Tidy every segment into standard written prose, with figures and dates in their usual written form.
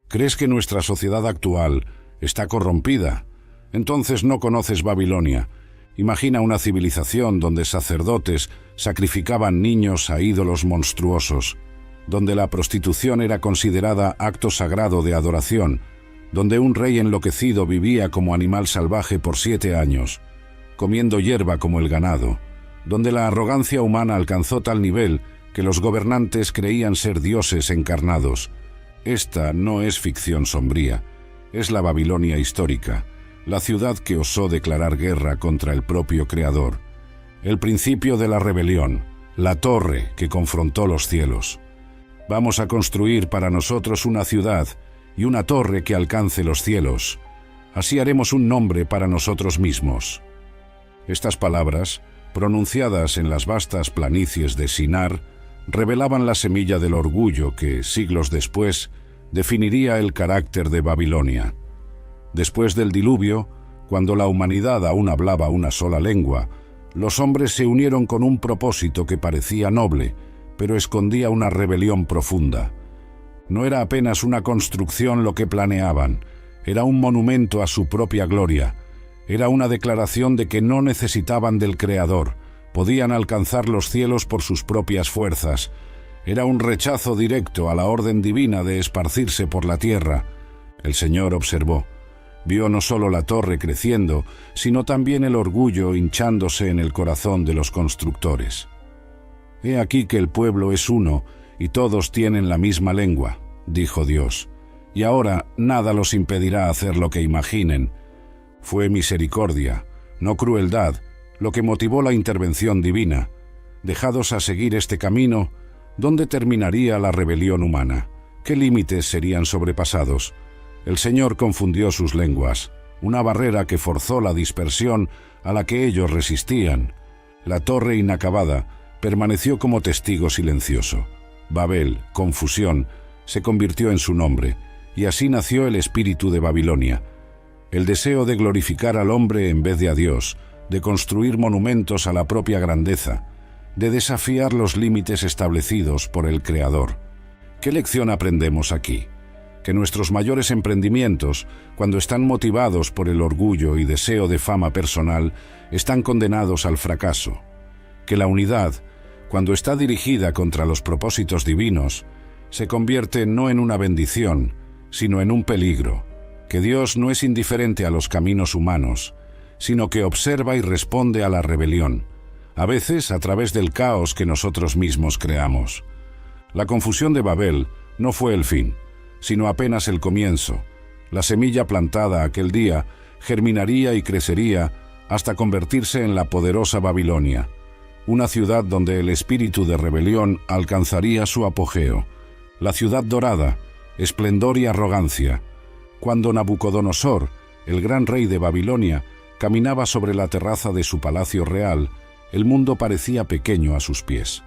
¿Crees que nuestra sociedad actual está corrompida? Entonces no conoces Babilonia. Imagina una civilización donde sacerdotes sacrificaban niños a ídolos monstruosos, donde la prostitución era considerada acto sagrado de adoración, donde un rey enloquecido vivía como animal salvaje por 7 años, comiendo hierba como el ganado, donde la arrogancia humana alcanzó tal nivel que los gobernantes creían ser dioses encarnados. Esta no es ficción sombría, es la Babilonia histórica, la ciudad que osó declarar guerra contra el propio Creador, el principio de la rebelión, la torre que confrontó los cielos. Vamos a construir para nosotros una ciudad y una torre que alcance los cielos. Así haremos un nombre para nosotros mismos. Estas palabras, pronunciadas en las vastas planicies de Sinar, revelaban la semilla del orgullo que, siglos después, definiría el carácter de Babilonia. Después del diluvio, cuando la humanidad aún hablaba una sola lengua, los hombres se unieron con un propósito que parecía noble, pero escondía una rebelión profunda. No era apenas una construcción lo que planeaban, era un monumento a su propia gloria. Era una declaración de que no necesitaban del Creador, podían alcanzar los cielos por sus propias fuerzas. Era un rechazo directo a la orden divina de esparcirse por la tierra. El Señor observó. Vio no solo la torre creciendo, sino también el orgullo hinchándose en el corazón de los constructores. «He aquí que el pueblo es uno, y todos tienen la misma lengua», dijo Dios, «y ahora nada los impedirá hacer lo que imaginen». Fue misericordia, no crueldad, lo que motivó la intervención divina. Dejados a seguir este camino, ¿dónde terminaría la rebelión humana? ¿Qué límites serían sobrepasados? El Señor confundió sus lenguas, una barrera que forzó la dispersión a la que ellos resistían. La torre inacabada permaneció como testigo silencioso. Babel, confusión, se convirtió en su nombre, y así nació el espíritu de Babilonia. El deseo de glorificar al hombre en vez de a Dios, de construir monumentos a la propia grandeza, de desafiar los límites establecidos por el Creador. ¿Qué lección aprendemos aquí? Que nuestros mayores emprendimientos, cuando están motivados por el orgullo y deseo de fama personal, están condenados al fracaso. Que la unidad, cuando está dirigida contra los propósitos divinos, se convierte no en una bendición, sino en un peligro. Que Dios no es indiferente a los caminos humanos, sino que observa y responde a la rebelión, a veces a través del caos que nosotros mismos creamos. La confusión de Babel no fue el fin, sino apenas el comienzo. La semilla plantada aquel día germinaría y crecería hasta convertirse en la poderosa Babilonia, una ciudad donde el espíritu de rebelión alcanzaría su apogeo, la ciudad dorada, esplendor y arrogancia. Cuando Nabucodonosor, el gran rey de Babilonia, caminaba sobre la terraza de su palacio real, el mundo parecía pequeño a sus pies.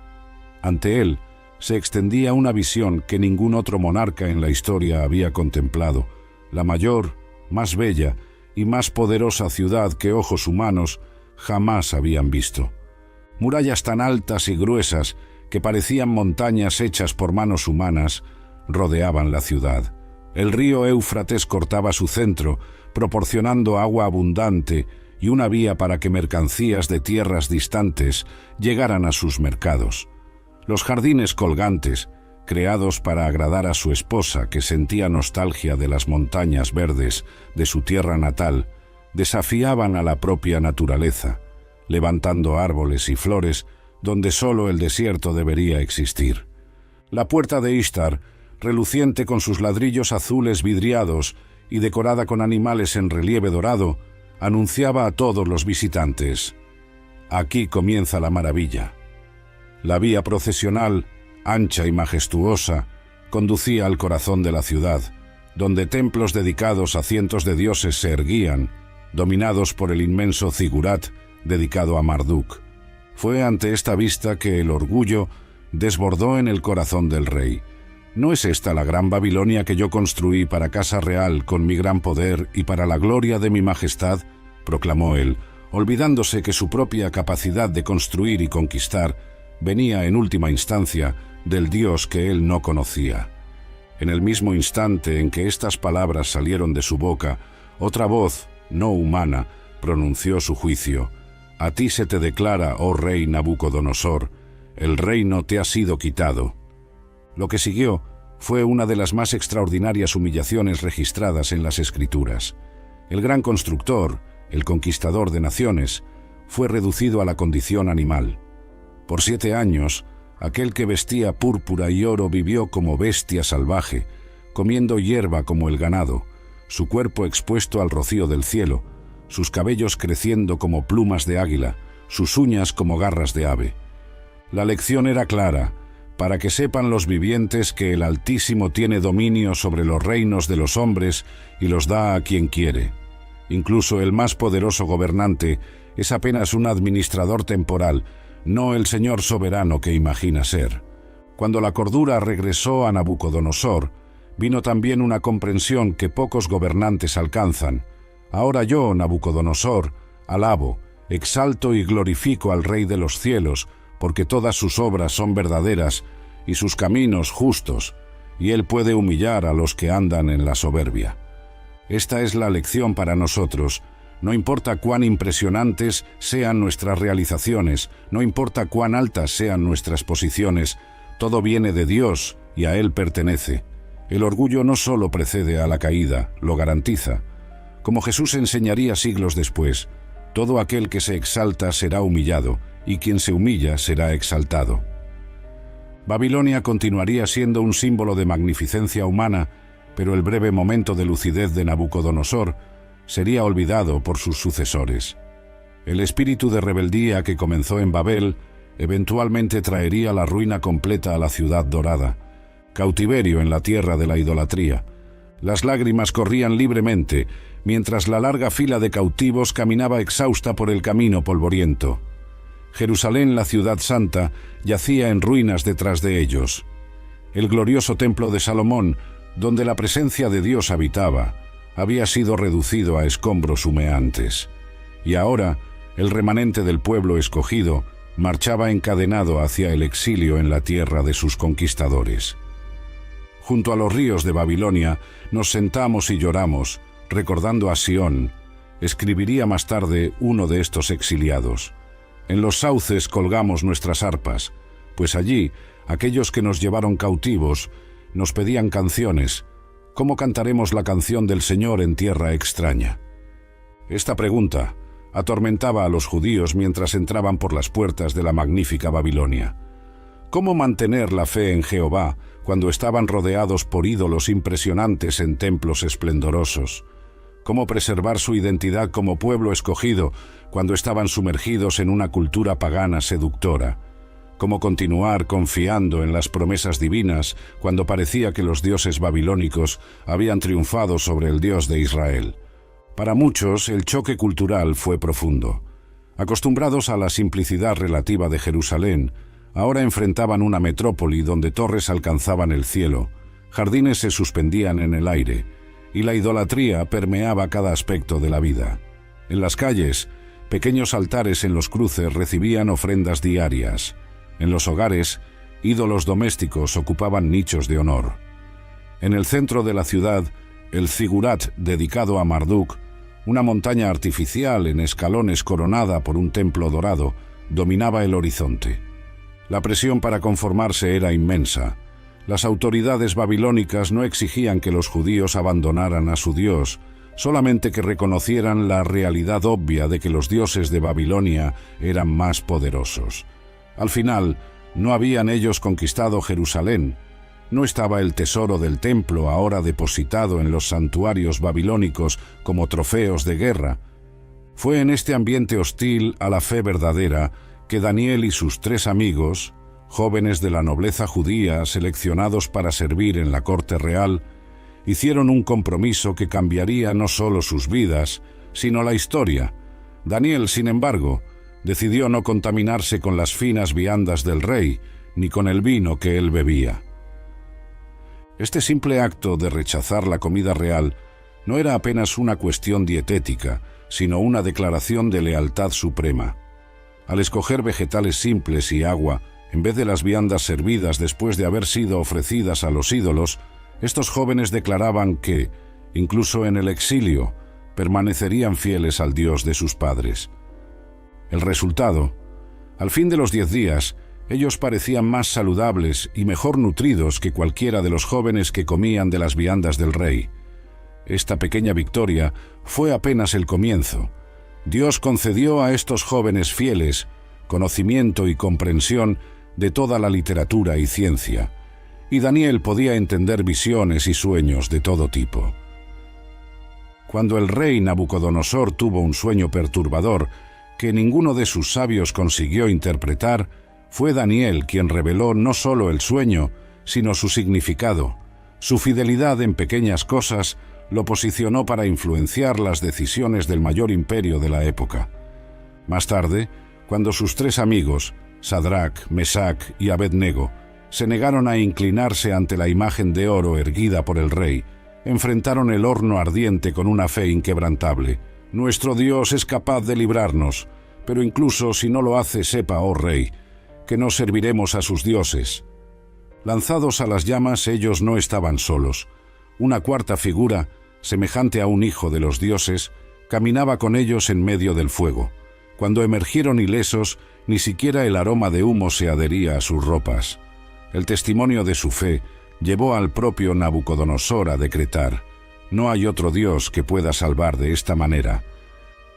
Ante él se extendía una visión que ningún otro monarca en la historia había contemplado, la mayor, más bella y más poderosa ciudad que ojos humanos jamás habían visto. Murallas tan altas y gruesas que parecían montañas hechas por manos humanas rodeaban la ciudad. El río Éufrates cortaba su centro, proporcionando agua abundante y una vía para que mercancías de tierras distantes llegaran a sus mercados. Los jardines colgantes, creados para agradar a su esposa, que sentía nostalgia de las montañas verdes de su tierra natal, desafiaban a la propia naturaleza, levantando árboles y flores donde solo el desierto debería existir. La puerta de Ishtar, reluciente con sus ladrillos azules vidriados y decorada con animales en relieve dorado, anunciaba a todos los visitantes: aquí comienza la maravilla. La vía procesional, ancha y majestuosa, conducía al corazón de la ciudad, donde templos dedicados a cientos de dioses se erguían, dominados por el inmenso zigurat dedicado a Marduk. Fue ante esta vista que el orgullo desbordó en el corazón del rey. ¿No es esta la gran Babilonia que yo construí para casa real con mi gran poder y para la gloria de mi majestad?, proclamó él, olvidándose que su propia capacidad de construir y conquistar venía en última instancia del Dios que él no conocía. En el mismo instante en que estas palabras salieron de su boca, otra voz, no humana, pronunció su juicio. A ti se te declara, oh rey Nabucodonosor, el reino te ha sido quitado. Lo que siguió fue una de las más extraordinarias humillaciones registradas en las Escrituras. El gran constructor, el conquistador de naciones, fue reducido a la condición animal. Por 7 años, aquel que vestía púrpura y oro vivió como bestia salvaje, comiendo hierba como el ganado, su cuerpo expuesto al rocío del cielo, sus cabellos creciendo como plumas de águila, sus uñas como garras de ave. La lección era clara, para que sepan los vivientes que el Altísimo tiene dominio sobre los reinos de los hombres y los da a quien quiere. Incluso el más poderoso gobernante es apenas un administrador temporal, no el Señor soberano que imagina ser. Cuando la cordura regresó a Nabucodonosor, vino también una comprensión que pocos gobernantes alcanzan. Ahora yo, Nabucodonosor, alabo, exalto y glorifico al Rey de los cielos, porque todas sus obras son verdaderas y sus caminos justos, y él puede humillar a los que andan en la soberbia. Esta es la lección para nosotros. No importa cuán impresionantes sean nuestras realizaciones, no importa cuán altas sean nuestras posiciones, todo viene de Dios y a Él pertenece. El orgullo no solo precede a la caída, lo garantiza. Como Jesús enseñaría siglos después, todo aquel que se exalta será humillado, y quien se humilla será exaltado. Babilonia continuaría siendo un símbolo de magnificencia humana, pero el breve momento de lucidez de Nabucodonosor sería olvidado por sus sucesores. El espíritu de rebeldía que comenzó en Babel eventualmente traería la ruina completa a la ciudad dorada, cautiverio en la tierra de la idolatría. Las lágrimas corrían libremente, mientras la larga fila de cautivos caminaba exhausta por el camino polvoriento. Jerusalén, la ciudad santa, yacía en ruinas detrás de ellos. El glorioso templo de Salomón, donde la presencia de Dios habitaba, había sido reducido a escombros humeantes. Y ahora, el remanente del pueblo escogido marchaba encadenado hacia el exilio en la tierra de sus conquistadores. Junto a los ríos de Babilonia nos sentamos y lloramos, recordando a Sión, escribiría más tarde uno de estos exiliados. En los sauces colgamos nuestras arpas, pues allí aquellos que nos llevaron cautivos nos pedían canciones. ¿Cómo cantaremos la canción del Señor en tierra extraña? Esta pregunta atormentaba a los judíos mientras entraban por las puertas de la magnífica Babilonia. ¿Cómo mantener la fe en Jehová cuando estaban rodeados por ídolos impresionantes en templos esplendorosos? ¿Cómo preservar su identidad como pueblo escogido cuando estaban sumergidos en una cultura pagana seductora? ¿Cómo continuar confiando en las promesas divinas cuando parecía que los dioses babilónicos habían triunfado sobre el Dios de Israel? Para muchos, el choque cultural fue profundo. Acostumbrados a la simplicidad relativa de Jerusalén, ahora enfrentaban una metrópoli donde torres alcanzaban el cielo, jardines se suspendían en el aire, y la idolatría permeaba cada aspecto de la vida. En las calles, pequeños altares en los cruces recibían ofrendas diarias. En los hogares, ídolos domésticos ocupaban nichos de honor. En el centro de la ciudad, el zigurat dedicado a Marduk, una montaña artificial en escalones coronada por un templo dorado, dominaba el horizonte. La presión para conformarse era inmensa. Las autoridades babilónicas no exigían que los judíos abandonaran a su Dios, solamente que reconocieran la realidad obvia de que los dioses de Babilonia eran más poderosos. Al final, no habían ellos conquistado Jerusalén. No estaba el tesoro del templo ahora depositado en los santuarios babilónicos como trofeos de guerra. Fue en este ambiente hostil a la fe verdadera que Daniel y sus 3 amigos, jóvenes de la nobleza judía seleccionados para servir en la corte real, hicieron un compromiso que cambiaría no solo sus vidas, sino la historia. Daniel, sin embargo, decidió no contaminarse con las finas viandas del rey, ni con el vino que él bebía. Este simple acto de rechazar la comida real no era apenas una cuestión dietética, sino una declaración de lealtad suprema. Al escoger vegetales simples y agua, en vez de las viandas servidas después de haber sido ofrecidas a los ídolos, Estos jóvenes declaraban que, incluso en el exilio, permanecerían fieles al Dios de sus padres. El resultado: al fin de los 10 días, ellos parecían más saludables y mejor nutridos que cualquiera de los jóvenes que comían de las viandas del rey. Esta pequeña victoria fue apenas el comienzo. Dios concedió a estos jóvenes fieles conocimiento y comprensión de toda la literatura y ciencia, y Daniel podía entender visiones y sueños de todo tipo. Cuando el rey Nabucodonosor tuvo un sueño perturbador que ninguno de sus sabios consiguió interpretar, fue Daniel quien reveló no solo el sueño, sino su significado. Su fidelidad en pequeñas cosas lo posicionó para influenciar las decisiones del mayor imperio de la época. Más tarde, cuando sus 3 amigos, Sadrach, Mesach y Abednego, se negaron a inclinarse ante la imagen de oro erguida por el rey, enfrentaron el horno ardiente con una fe inquebrantable. Nuestro Dios es capaz de librarnos, pero incluso si no lo hace, sepa, oh rey, que no serviremos a sus dioses. Lanzados a las llamas, ellos no estaban solos. Una cuarta figura, semejante a un hijo de los dioses, caminaba con ellos en medio del fuego. Cuando emergieron ilesos, ni siquiera el aroma de humo se adhería a sus ropas. El testimonio de su fe llevó al propio Nabucodonosor a decretar: no hay otro Dios que pueda salvar de esta manera.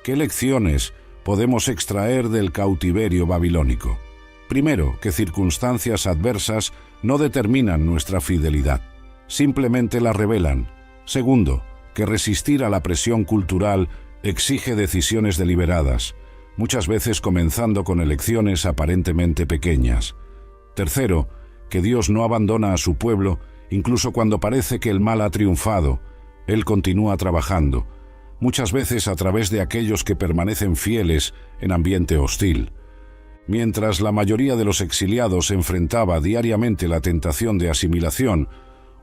¿Qué lecciones podemos extraer del cautiverio babilónico? Primero, que circunstancias adversas no determinan nuestra fidelidad, simplemente la revelan. Segundo, que resistir a la presión cultural exige decisiones deliberadas, muchas veces comenzando con elecciones aparentemente pequeñas. Tercero, que Dios no abandona a su pueblo incluso cuando parece que el mal ha triunfado. Él continúa trabajando, muchas veces a través de aquellos que permanecen fieles en ambiente hostil. Mientras la mayoría de los exiliados enfrentaba diariamente la tentación de asimilación,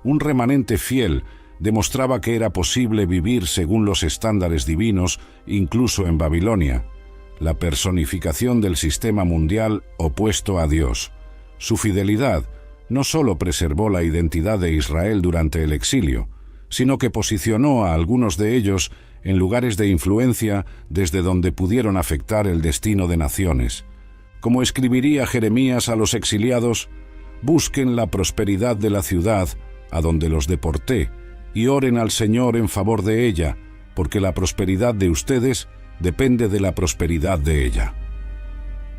un remanente fiel demostraba que era posible vivir según los estándares divinos incluso en Babilonia, la personificación del sistema mundial opuesto a Dios. Su fidelidad no solo preservó la identidad de Israel durante el exilio, sino que posicionó a algunos de ellos en lugares de influencia desde donde pudieron afectar el destino de naciones. Como escribiría Jeremías a los exiliados: busquen la prosperidad de la ciudad a donde los deporté y oren al Señor en favor de ella, porque la prosperidad de ustedes depende de la prosperidad de ella.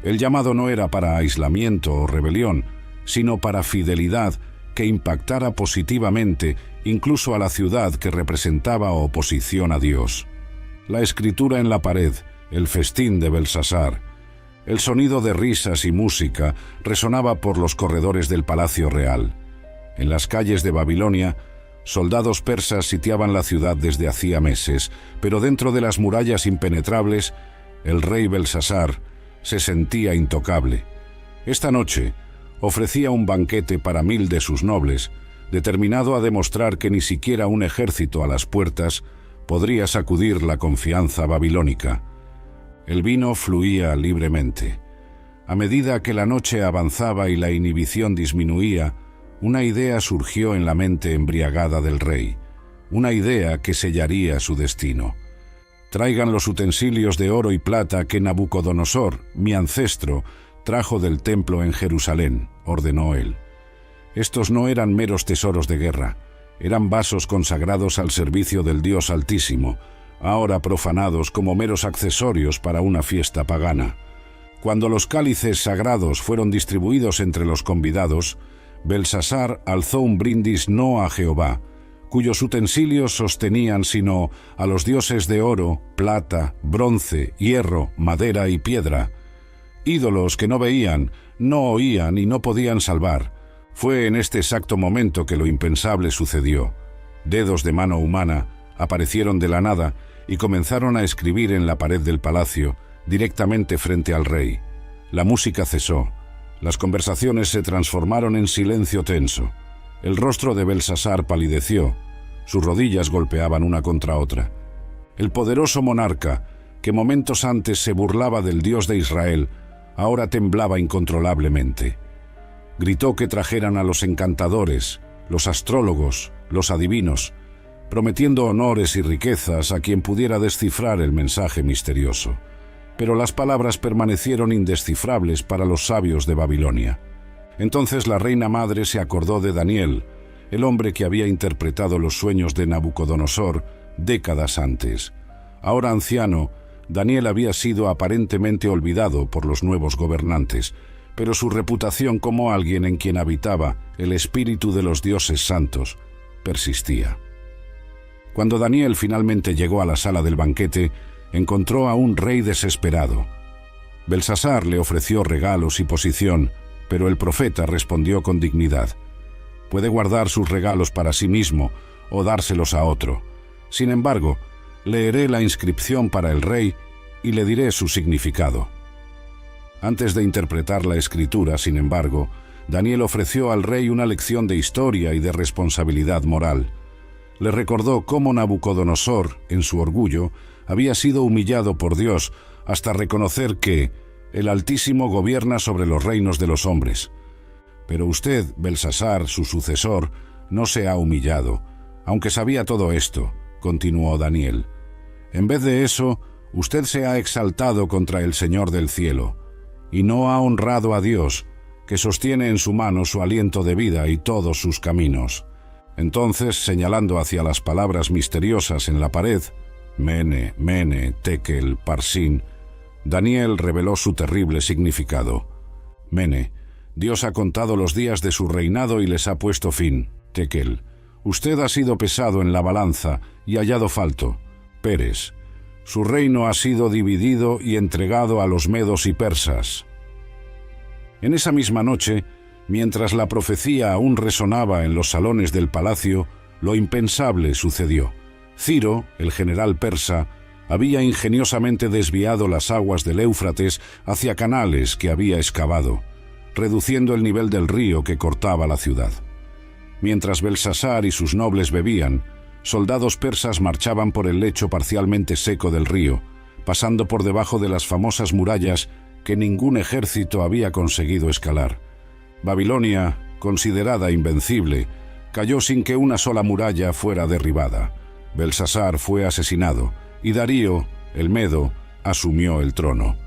El llamado no era para aislamiento o rebelión, sino para fidelidad que impactara positivamente incluso a la ciudad que representaba oposición a Dios. La escritura en la pared, el festín de Belsasar, el sonido de risas y música resonaba por los corredores del palacio real. En las calles de Babilonia, soldados persas sitiaban la ciudad desde hacía meses, pero dentro de las murallas impenetrables, el rey Belsasar se sentía intocable. Esta noche ofrecía un banquete para 1000 de sus nobles, determinado a demostrar que ni siquiera un ejército a las puertas podría sacudir la confianza babilónica. El vino fluía libremente. A medida que la noche avanzaba y la inhibición disminuía, una idea surgió en la mente embriagada del rey, una idea que sellaría su destino. Traigan los utensilios de oro y plata que Nabucodonosor, mi ancestro, trajo del templo en Jerusalén, ordenó él. Estos no eran meros tesoros de guerra, eran vasos consagrados al servicio del Dios Altísimo, ahora profanados como meros accesorios para una fiesta pagana. Cuando los cálices sagrados fueron distribuidos entre los convidados, Belsasar alzó un brindis no a Jehová, cuyos utensilios sostenían, sino a los dioses de oro, plata, bronce, hierro, madera y piedra, ídolos que no veían, no oían y no podían salvar. Fue en este exacto momento que lo impensable sucedió. Dedos de mano humana aparecieron de la nada y comenzaron a escribir en la pared del palacio, directamente frente al rey. La música cesó. Las conversaciones se transformaron en silencio tenso. El rostro de Belsasar palideció. Sus rodillas golpeaban una contra otra. El poderoso monarca, que momentos antes se burlaba del Dios de Israel, ahora temblaba incontrolablemente. Gritó que trajeran a los encantadores, los astrólogos, los adivinos, prometiendo honores y riquezas a quien pudiera descifrar el mensaje misterioso. Pero las palabras permanecieron indescifrables para los sabios de Babilonia. Entonces la reina madre se acordó de Daniel, el hombre que había interpretado los sueños de Nabucodonosor décadas antes. Ahora anciano, Daniel había sido aparentemente olvidado por los nuevos gobernantes, pero su reputación como alguien en quien habitaba el espíritu de los dioses santos persistía. Cuando Daniel finalmente llegó a la sala del banquete, encontró a un rey desesperado. Belsasar le ofreció regalos y posición, pero el profeta respondió con dignidad: puede guardar sus regalos para sí mismo o dárselos a otro. Sin embargo, leeré la inscripción para el rey y le diré su significado. Antes de interpretar la escritura, sin embargo, Daniel ofreció al rey una lección de historia y de responsabilidad moral. Le recordó cómo Nabucodonosor, en su orgullo, había sido humillado por Dios hasta reconocer que el Altísimo gobierna sobre los reinos de los hombres. Pero usted, Belsasar, su sucesor, no se ha humillado, aunque sabía todo esto, continuó Daniel. En vez de eso, usted se ha exaltado contra el Señor del cielo, y no ha honrado a Dios, que sostiene en su mano su aliento de vida y todos sus caminos. Entonces, señalando hacia las palabras misteriosas en la pared, Mene, Mene, Tekel, Parsin, Daniel reveló su terrible significado. Mene: Dios ha contado los días de su reinado y les ha puesto fin. Tekel: usted ha sido pesado en la balanza y hallado falto. Peres: su reino ha sido dividido y entregado a los medos y persas. En esa misma noche, mientras la profecía aún resonaba en los salones del palacio, lo impensable sucedió. Ciro, el general persa, había ingeniosamente desviado las aguas del Éufrates hacia canales que había excavado, reduciendo el nivel del río que cortaba la ciudad. Mientras Belsasar y sus nobles bebían, soldados persas marchaban por el lecho parcialmente seco del río, pasando por debajo de las famosas murallas que ningún ejército había conseguido escalar. Babilonia, considerada invencible, cayó sin que una sola muralla fuera derribada. Belsasar fue asesinado y Darío, el Medo, asumió el trono.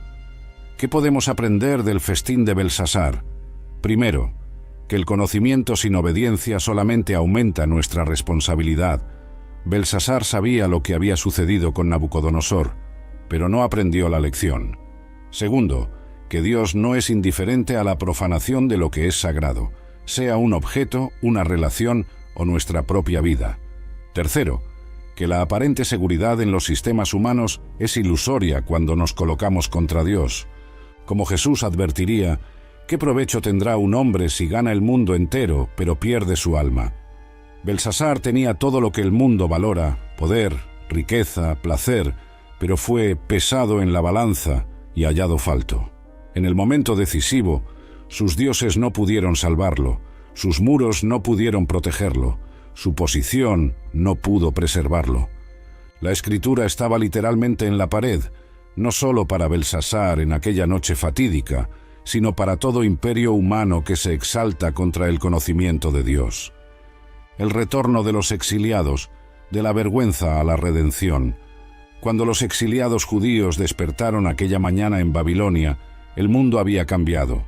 ¿Qué podemos aprender del festín de Belsasar? Primero, que el conocimiento sin obediencia solamente aumenta nuestra responsabilidad. Belsasar sabía lo que había sucedido con Nabucodonosor, pero no aprendió la lección. Segundo, que Dios no es indiferente a la profanación de lo que es sagrado, sea un objeto, una relación o nuestra propia vida. Tercero, que la aparente seguridad en los sistemas humanos es ilusoria cuando nos colocamos contra Dios. Como Jesús advertiría, ¿qué provecho tendrá un hombre si gana el mundo entero, pero pierde su alma? Belsasar tenía todo lo que el mundo valora: poder, riqueza, placer, pero fue pesado en la balanza y hallado falto. En el momento decisivo, sus dioses no pudieron salvarlo, sus muros no pudieron protegerlo, su posición no pudo preservarlo. La escritura estaba literalmente en la pared, no solo para Belsasar en aquella noche fatídica, sino para todo imperio humano que se exalta contra el conocimiento de Dios. El retorno de los exiliados, de la vergüenza a la redención. Cuando los exiliados judíos despertaron aquella mañana en Babilonia, el mundo había cambiado.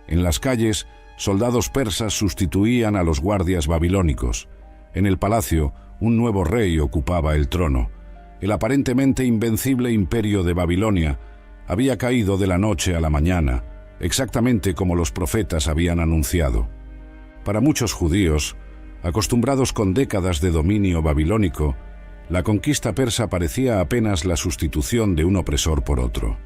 En las calles, soldados persas sustituían a los guardias babilónicos. En el palacio, un nuevo rey ocupaba el trono. El aparentemente invencible imperio de Babilonia había caído de la noche a la mañana, exactamente como los profetas habían anunciado. Para muchos judíos, acostumbrados con décadas de dominio babilónico, la conquista persa parecía apenas la sustitución de un opresor por otro.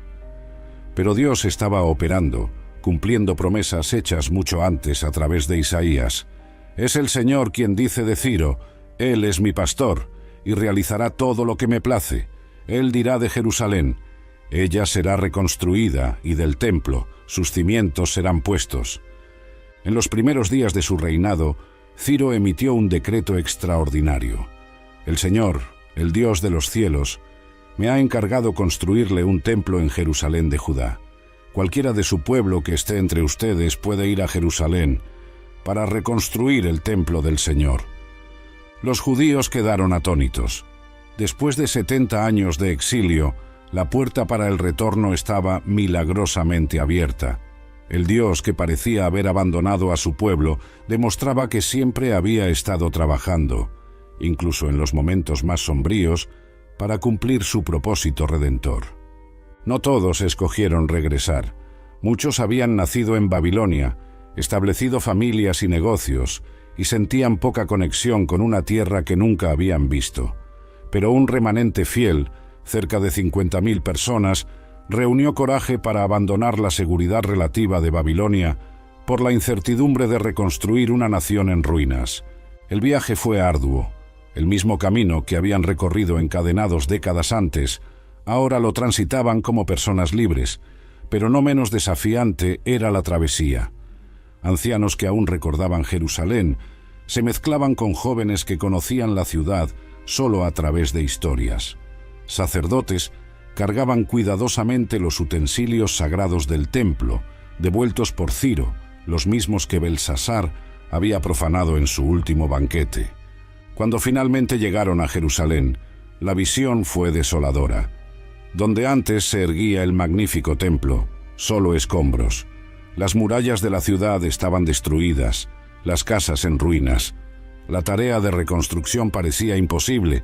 Pero Dios estaba operando, cumpliendo promesas hechas mucho antes a través de Isaías. Es el Señor quien dice de Ciro: Él es mi pastor, y realizará todo lo que me place. Él dirá de Jerusalén: ella será reconstruida, y del templo sus cimientos serán puestos. En los primeros días de su reinado, Ciro emitió un decreto extraordinario. El Señor, el Dios de los cielos, me ha encargado construirle un templo en Jerusalén de Judá. Cualquiera de su pueblo que esté entre ustedes puede ir a Jerusalén para reconstruir el templo del Señor. Los judíos quedaron atónitos. Después de 70 años de exilio, la puerta para el retorno estaba milagrosamente abierta. El Dios que parecía haber abandonado a su pueblo demostraba que siempre había estado trabajando, incluso en los momentos más sombríos, para cumplir su propósito redentor. No todos escogieron regresar. Muchos habían nacido en Babilonia, establecido familias y negocios, y sentían poca conexión con una tierra que nunca habían visto. Pero un remanente fiel, cerca de 50.000 personas, reunió coraje para abandonar la seguridad relativa de Babilonia por la incertidumbre de reconstruir una nación en ruinas. El viaje fue arduo. El mismo camino que habían recorrido encadenados décadas antes, ahora lo transitaban como personas libres, pero no menos desafiante era la travesía. Ancianos que aún recordaban Jerusalén se mezclaban con jóvenes que conocían la ciudad solo a través de historias. Sacerdotes cargaban cuidadosamente los utensilios sagrados del templo, devueltos por Ciro, los mismos que Belsasar había profanado en su último banquete. Cuando finalmente llegaron a Jerusalén, la visión fue desoladora. Donde antes se erguía el magnífico templo, solo escombros. Las murallas de la ciudad estaban destruidas, las casas en ruinas. La tarea de reconstrucción parecía imposible.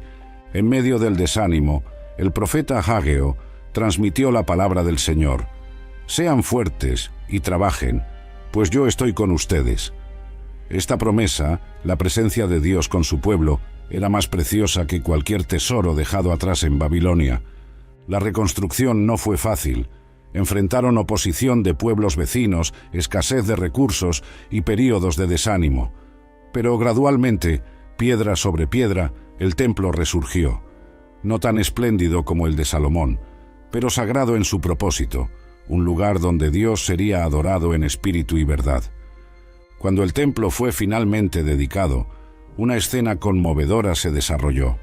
En medio del desánimo, el profeta Hageo transmitió la palabra del Señor. «Sean fuertes y trabajen, pues yo estoy con ustedes». Esta promesa, la presencia de Dios con su pueblo, era más preciosa que cualquier tesoro dejado atrás en Babilonia. La reconstrucción no fue fácil. Enfrentaron oposición de pueblos vecinos, escasez de recursos y períodos de desánimo. Pero gradualmente, piedra sobre piedra, el templo resurgió. No tan espléndido como el de Salomón, pero sagrado en su propósito, un lugar donde Dios sería adorado en espíritu y verdad. Cuando el templo fue finalmente dedicado, una escena conmovedora se desarrolló.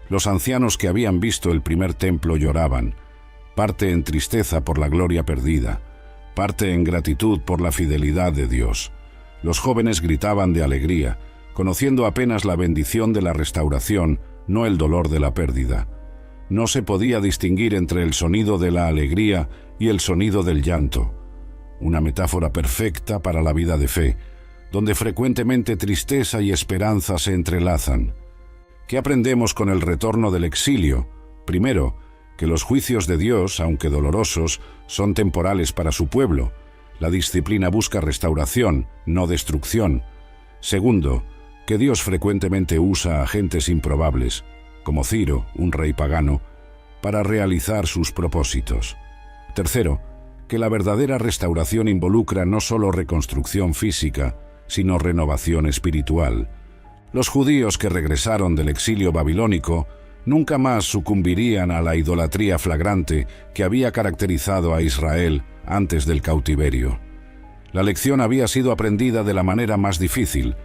Los ancianos que habían visto el primer templo lloraban, parte en tristeza por la gloria perdida, parte en gratitud por la fidelidad de Dios. Los jóvenes gritaban de alegría, conociendo apenas la bendición de la restauración, no el dolor de la pérdida. No se podía distinguir entre el sonido de la alegría y el sonido del llanto. Una metáfora perfecta para la vida de fe, donde frecuentemente tristeza y esperanza se entrelazan. ¿Qué aprendemos con el retorno del exilio? Primero, que los juicios de Dios, aunque dolorosos, son temporales para su pueblo. La disciplina busca restauración, no destrucción. Segundo, que Dios frecuentemente usa agentes improbables, como Ciro, un rey pagano, para realizar sus propósitos. Tercero, que la verdadera restauración involucra no solo reconstrucción física, sino renovación espiritual. Los judíos que regresaron del exilio babilónico nunca más sucumbirían a la idolatría flagrante que había caracterizado a Israel antes del cautiverio. La lección había sido aprendida de la manera más difícil.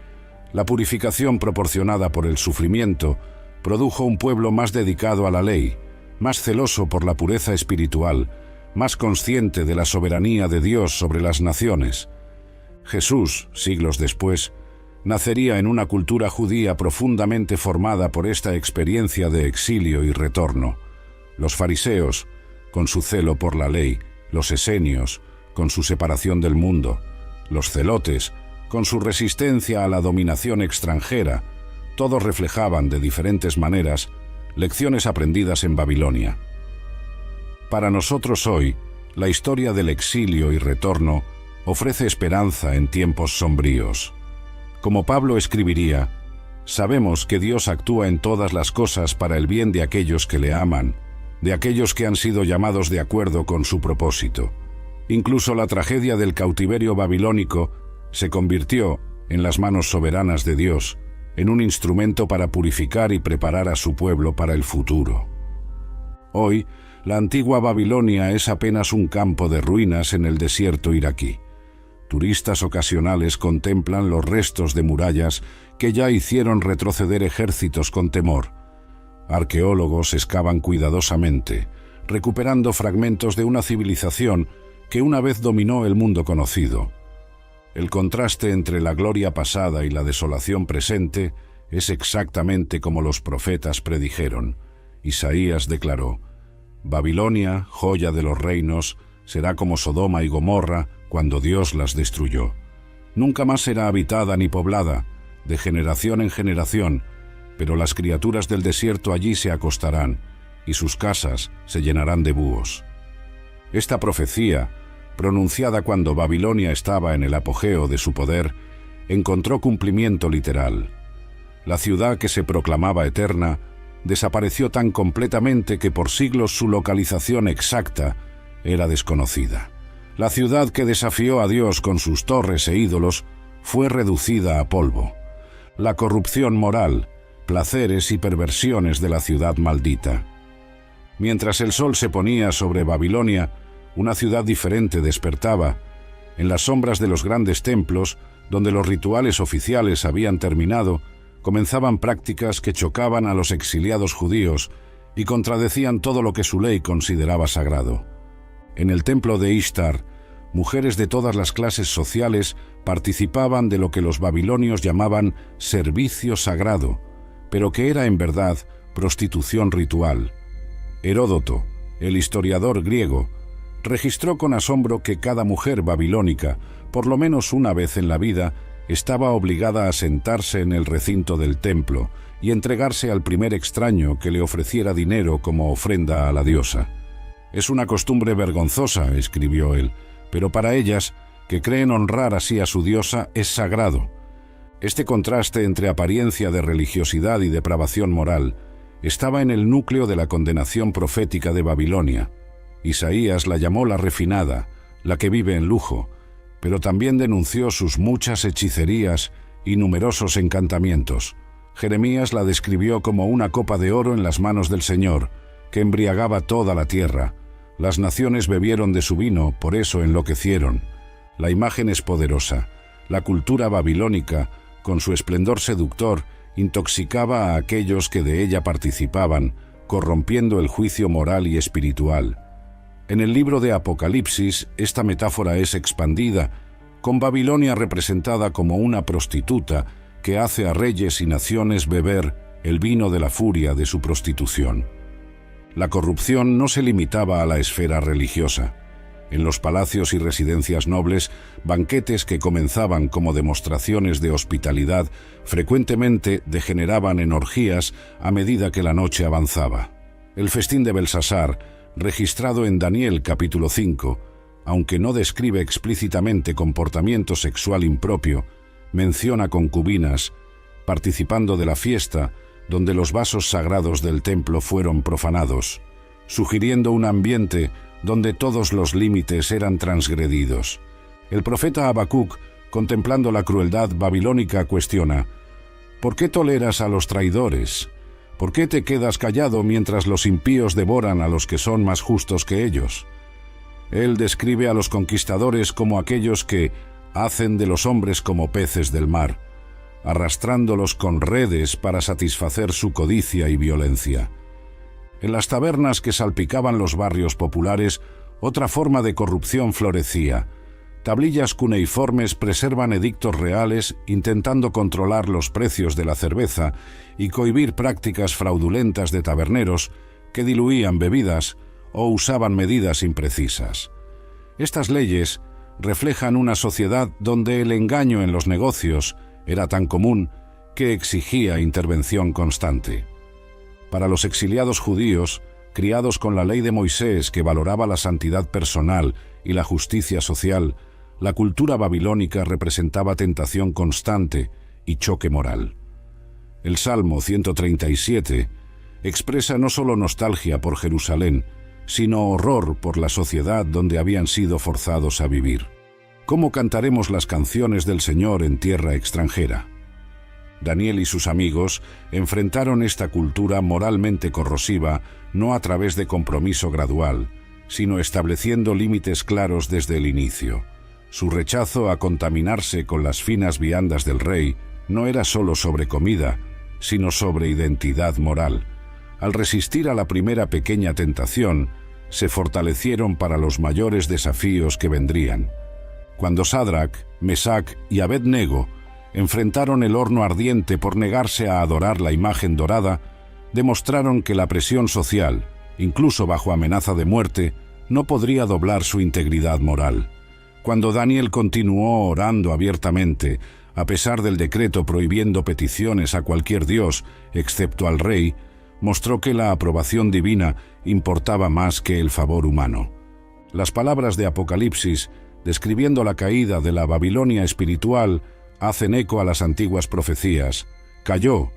La purificación proporcionada por el sufrimiento produjo un pueblo más dedicado a la ley, más celoso por la pureza espiritual, más consciente de la soberanía de Dios sobre las naciones. Jesús, siglos después, nacería en una cultura judía profundamente formada por esta experiencia de exilio y retorno. Los fariseos, con su celo por la ley; los esenios, con su separación del mundo; los celotes, con su resistencia a la dominación extranjera, todos reflejaban de diferentes maneras lecciones aprendidas en Babilonia. Para nosotros hoy, la historia del exilio y retorno ofrece esperanza en tiempos sombríos. Como Pablo escribiría, sabemos que Dios actúa en todas las cosas para el bien de aquellos que le aman, de aquellos que han sido llamados de acuerdo con su propósito. Incluso la tragedia del cautiverio babilónico se convirtió, en las manos soberanas de Dios, en un instrumento para purificar y preparar a su pueblo para el futuro. Hoy, la antigua Babilonia es apenas un campo de ruinas en el desierto iraquí. Turistas ocasionales contemplan los restos de murallas que ya hicieron retroceder ejércitos con temor. Arqueólogos excavan cuidadosamente, recuperando fragmentos de una civilización que una vez dominó el mundo conocido. El contraste entre la gloria pasada y la desolación presente es exactamente como los profetas predijeron. Isaías declaró: Babilonia, joya de los reinos, será como Sodoma y Gomorra cuando Dios las destruyó. Nunca más será habitada ni poblada, de generación en generación, pero las criaturas del desierto allí se acostarán, y sus casas se llenarán de búhos. Esta profecía, pronunciada cuando Babilonia estaba en el apogeo de su poder, encontró cumplimiento literal. La ciudad que se proclamaba eterna desapareció tan completamente que por siglos su localización exacta era desconocida. La ciudad que desafió a Dios con sus torres e ídolos fue reducida a polvo. La corrupción moral, placeres y perversiones de la ciudad maldita. Mientras el sol se ponía sobre Babilonia, una ciudad diferente despertaba. En las sombras de los grandes templos, donde los rituales oficiales habían terminado, comenzaban prácticas que chocaban a los exiliados judíos y contradecían todo lo que su ley consideraba sagrado. En el templo de Ishtar, mujeres de todas las clases sociales participaban de lo que los babilonios llamaban servicio sagrado, pero que era en verdad prostitución ritual. Heródoto, el historiador griego, registró con asombro que cada mujer babilónica, por lo menos una vez en la vida, estaba obligada a sentarse en el recinto del templo y entregarse al primer extraño que le ofreciera dinero como ofrenda a la diosa. «Es una costumbre vergonzosa», escribió él, «pero para ellas, que creen honrar así a su diosa, es sagrado». Este contraste entre apariencia de religiosidad y depravación moral estaba en el núcleo de la condenación profética de Babilonia. Isaías la llamó la refinada, la que vive en lujo, pero también denunció sus muchas hechicerías y numerosos encantamientos. Jeremías la describió como una copa de oro en las manos del Señor, que embriagaba toda la tierra. Las naciones bebieron de su vino, por eso enloquecieron. La imagen es poderosa. La cultura babilónica, con su esplendor seductor, intoxicaba a aquellos que de ella participaban, corrompiendo el juicio moral y espiritual. En el libro de Apocalipsis, esta metáfora es expandida, con Babilonia representada como una prostituta que hace a reyes y naciones beber el vino de la furia de su prostitución. La corrupción no se limitaba a la esfera religiosa. En los palacios y residencias nobles, banquetes que comenzaban como demostraciones de hospitalidad frecuentemente degeneraban en orgías a medida que la noche avanzaba. El festín de Belsasar, registrado en Daniel capítulo 5, aunque no describe explícitamente comportamiento sexual impropio, menciona concubinas, participando de la fiesta donde los vasos sagrados del templo fueron profanados, sugiriendo un ambiente donde todos los límites eran transgredidos. El profeta Habacuc, contemplando la crueldad babilónica, cuestiona: ¿por qué toleras a los traidores? ¿Por qué te quedas callado mientras los impíos devoran a los que son más justos que ellos? Él describe a los conquistadores como aquellos que hacen de los hombres como peces del mar, arrastrándolos con redes para satisfacer su codicia y violencia. En las tabernas que salpicaban los barrios populares, otra forma de corrupción florecía. Tablillas cuneiformes preservan edictos reales intentando controlar los precios de la cerveza y cohibir prácticas fraudulentas de taberneros que diluían bebidas o usaban medidas imprecisas. Estas leyes reflejan una sociedad donde el engaño en los negocios era tan común que exigía intervención constante. Para los exiliados judíos, criados con la ley de Moisés que valoraba la santidad personal y la justicia social, la cultura babilónica representaba tentación constante y choque moral. El Salmo 137 expresa no solo nostalgia por Jerusalén, sino horror por la sociedad donde habían sido forzados a vivir. ¿Cómo cantaremos las canciones del Señor en tierra extranjera? Daniel y sus amigos enfrentaron esta cultura moralmente corrosiva no a través de compromiso gradual, sino estableciendo límites claros desde el inicio. Su rechazo a contaminarse con las finas viandas del rey no era solo sobre comida, sino sobre identidad moral. Al resistir a la primera pequeña tentación, se fortalecieron para los mayores desafíos que vendrían. Cuando Sadrac, Mesac y Abed-Nego enfrentaron el horno ardiente por negarse a adorar la imagen dorada, demostraron que la presión social, incluso bajo amenaza de muerte, no podría doblar su integridad moral. Cuando Daniel continuó orando abiertamente, a pesar del decreto prohibiendo peticiones a cualquier dios, excepto al rey, mostró que la aprobación divina importaba más que el favor humano. Las palabras de Apocalipsis, describiendo la caída de la Babilonia espiritual, hacen eco a las antiguas profecías. Cayó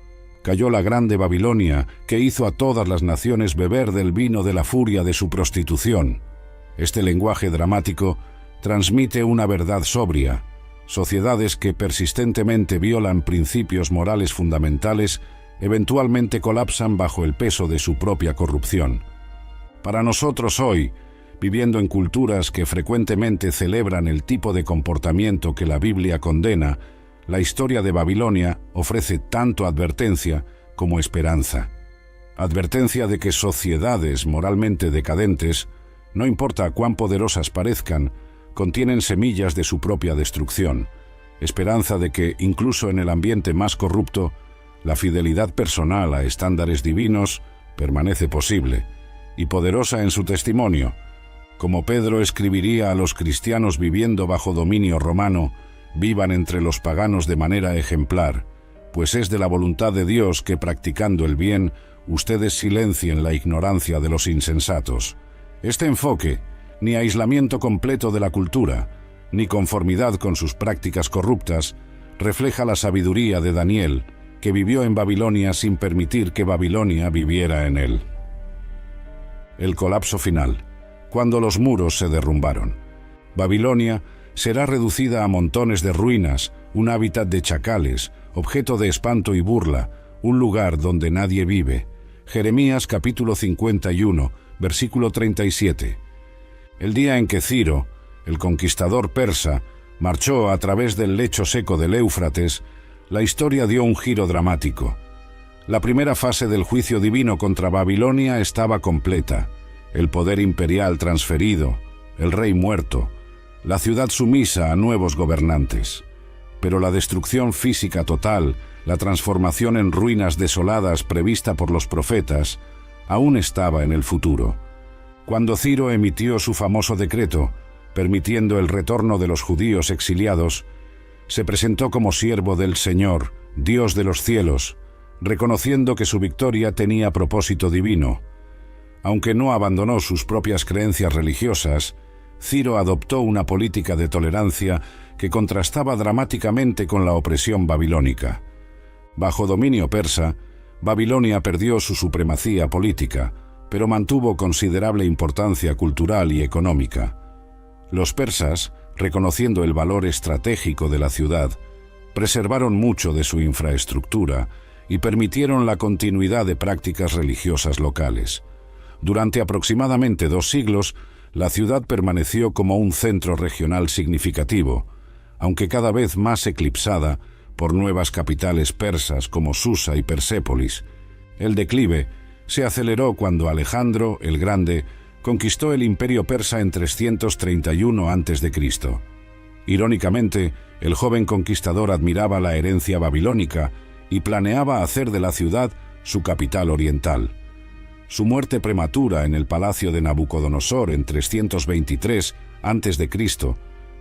la grande Babilonia, que hizo a todas las naciones beber del vino de la furia de su prostitución. Este lenguaje dramático transmite una verdad sobria. Sociedades que persistentemente violan principios morales fundamentales eventualmente colapsan bajo el peso de su propia corrupción. Para nosotros hoy, viviendo en culturas que frecuentemente celebran el tipo de comportamiento que la Biblia condena, la historia de Babilonia ofrece tanto advertencia como esperanza. Advertencia de que sociedades moralmente decadentes, no importa cuán poderosas parezcan, contienen semillas de su propia destrucción. Esperanza de que, incluso en el ambiente más corrupto, la fidelidad personal a estándares divinos permanece posible y poderosa en su testimonio. Como Pedro escribiría a los cristianos viviendo bajo dominio romano, vivan entre los paganos de manera ejemplar, pues es de la voluntad de Dios que, practicando el bien, ustedes silencien la ignorancia de los insensatos. Este enfoque, ni aislamiento completo de la cultura, ni conformidad con sus prácticas corruptas, refleja la sabiduría de Daniel, que vivió en Babilonia sin permitir que Babilonia viviera en él. El colapso final, cuando los muros se derrumbaron. Babilonia será reducida a montones de ruinas, un hábitat de chacales, objeto de espanto y burla, un lugar donde nadie vive. Jeremías capítulo 51, versículo 37. El día en que Ciro, el conquistador persa, marchó a través del lecho seco del Éufrates, la historia dio un giro dramático. La primera fase del juicio divino contra Babilonia estaba completa. El poder imperial transferido, el rey muerto, la ciudad sumisa a nuevos gobernantes. Pero la destrucción física total, la transformación en ruinas desoladas prevista por los profetas, aún estaba en el futuro. Cuando Ciro emitió su famoso decreto, permitiendo el retorno de los judíos exiliados, se presentó como siervo del Señor, Dios de los cielos, reconociendo que su victoria tenía propósito divino. Aunque no abandonó sus propias creencias religiosas, Ciro adoptó una política de tolerancia que contrastaba dramáticamente con la opresión babilónica. Bajo dominio persa, Babilonia perdió su supremacía política, pero mantuvo considerable importancia cultural y económica. Los persas, reconociendo el valor estratégico de la ciudad, preservaron mucho de su infraestructura y permitieron la continuidad de prácticas religiosas locales. Durante aproximadamente 2 siglos, la ciudad permaneció como un centro regional significativo, aunque cada vez más eclipsada por nuevas capitales persas como Susa y Persépolis. El declive se aceleró cuando Alejandro el Grande conquistó el imperio persa en 331 a.C. Irónicamente, el joven conquistador admiraba la herencia babilónica y planeaba hacer de la ciudad su capital oriental. Su muerte prematura en el palacio de Nabucodonosor en 323 a.C.,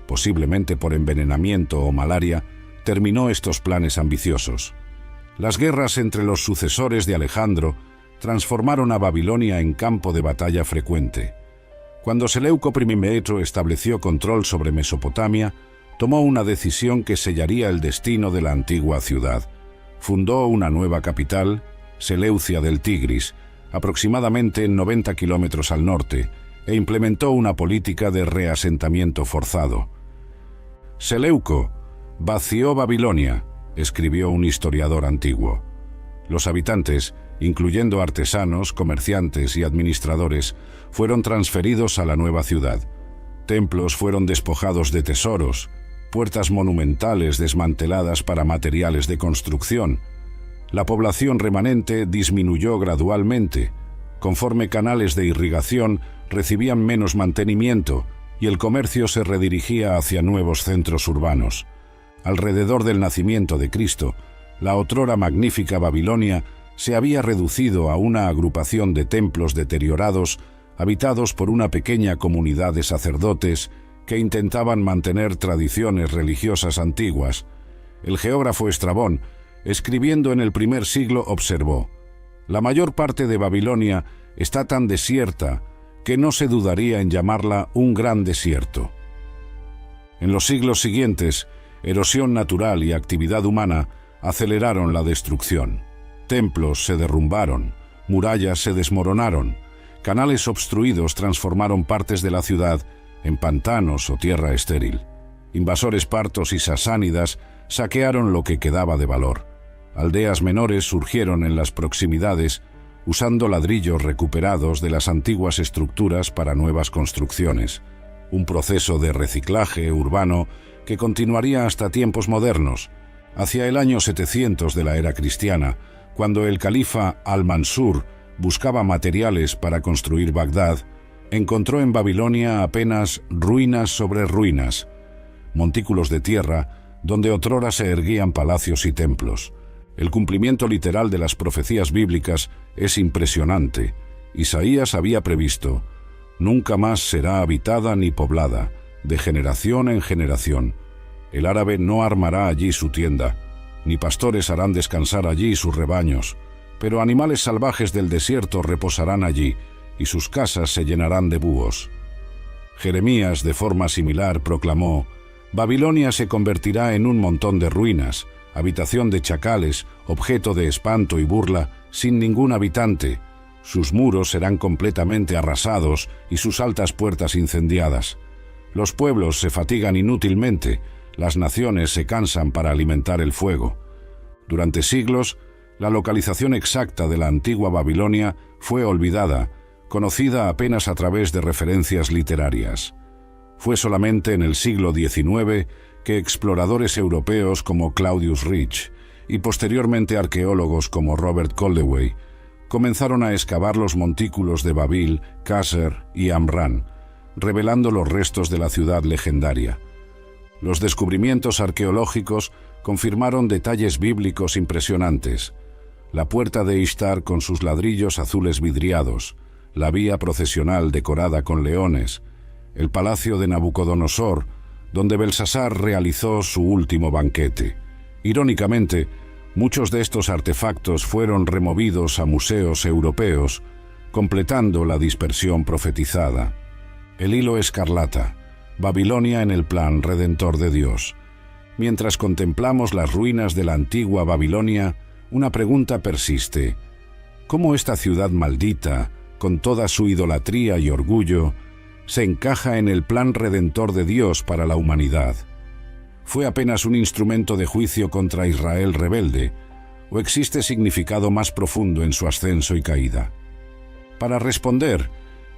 posiblemente por envenenamiento o malaria, terminó estos planes ambiciosos. Las guerras entre los sucesores de Alejandro transformaron a Babilonia en campo de batalla frecuente. Cuando Seleuco I estableció control sobre Mesopotamia, tomó una decisión que sellaría el destino de la antigua ciudad. Fundó una nueva capital, Seleucia del Tigris, aproximadamente 90 kilómetros al norte, e implementó una política de reasentamiento forzado. Seleuco vació Babilonia, escribió un historiador antiguo. Los habitantes, incluyendo artesanos, comerciantes y administradores, fueron transferidos a la nueva ciudad. Templos fueron despojados de tesoros, puertas monumentales desmanteladas para materiales de construcción. La población remanente disminuyó gradualmente, conforme canales de irrigación recibían menos mantenimiento y el comercio se redirigía hacia nuevos centros urbanos. Alrededor del nacimiento de Cristo, la otrora magnífica Babilonia se había reducido a una agrupación de templos deteriorados habitados por una pequeña comunidad de sacerdotes que intentaban mantener tradiciones religiosas antiguas. El geógrafo Estrabón, escribiendo en el primer siglo, observó: «La mayor parte de Babilonia está tan desierta que no se dudaría en llamarla un gran desierto». En los siglos siguientes, erosión natural y actividad humana aceleraron la destrucción. Templos se derrumbaron, murallas se desmoronaron, canales obstruidos transformaron partes de la ciudad en pantanos o tierra estéril. Invasores partos y sasánidas saquearon lo que quedaba de valor. Aldeas menores surgieron en las proximidades, usando ladrillos recuperados de las antiguas estructuras para nuevas construcciones. Un proceso de reciclaje urbano que continuaría hasta tiempos modernos. Hacia el año 700 de la era cristiana, cuando el califa Al-Mansur buscaba materiales para construir Bagdad, encontró en Babilonia apenas ruinas sobre ruinas, montículos de tierra donde otrora se erguían palacios y templos. El cumplimiento literal de las profecías bíblicas es impresionante. Isaías había previsto: «Nunca más será habitada ni poblada, de generación en generación. El árabe no armará allí su tienda, ni pastores harán descansar allí sus rebaños, pero animales salvajes del desierto reposarán allí, y sus casas se llenarán de búhos». Jeremías, de forma similar, proclamó: «Babilonia se convertirá en un montón de ruinas, habitación de chacales, objeto de espanto y burla, sin ningún habitante. Sus muros serán completamente arrasados y sus altas puertas incendiadas. Los pueblos se fatigan inútilmente, las naciones se cansan para alimentar el fuego». Durante siglos, la localización exacta de la antigua Babilonia fue olvidada, conocida apenas a través de referencias literarias. Fue solamente en el siglo XIX que exploradores europeos como Claudius Rich y posteriormente arqueólogos como Robert Koldewey comenzaron a excavar los montículos de Babil, Qasr y Amran, revelando los restos de la ciudad legendaria. Los descubrimientos arqueológicos confirmaron detalles bíblicos impresionantes: la puerta de Ishtar con sus ladrillos azules vidriados, la vía procesional decorada con leones, el palacio de Nabucodonosor, donde Belsasar realizó su último banquete. Irónicamente, muchos de estos artefactos fueron removidos a museos europeos, completando la dispersión profetizada. El hilo escarlata, Babilonia en el plan redentor de Dios. Mientras contemplamos las ruinas de la antigua Babilonia, una pregunta persiste: ¿cómo esta ciudad maldita, con toda su idolatría y orgullo, se encaja en el plan redentor de Dios para la humanidad? ¿Fue apenas un instrumento de juicio contra Israel rebelde, o existe significado más profundo en su ascenso y caída? Para responder,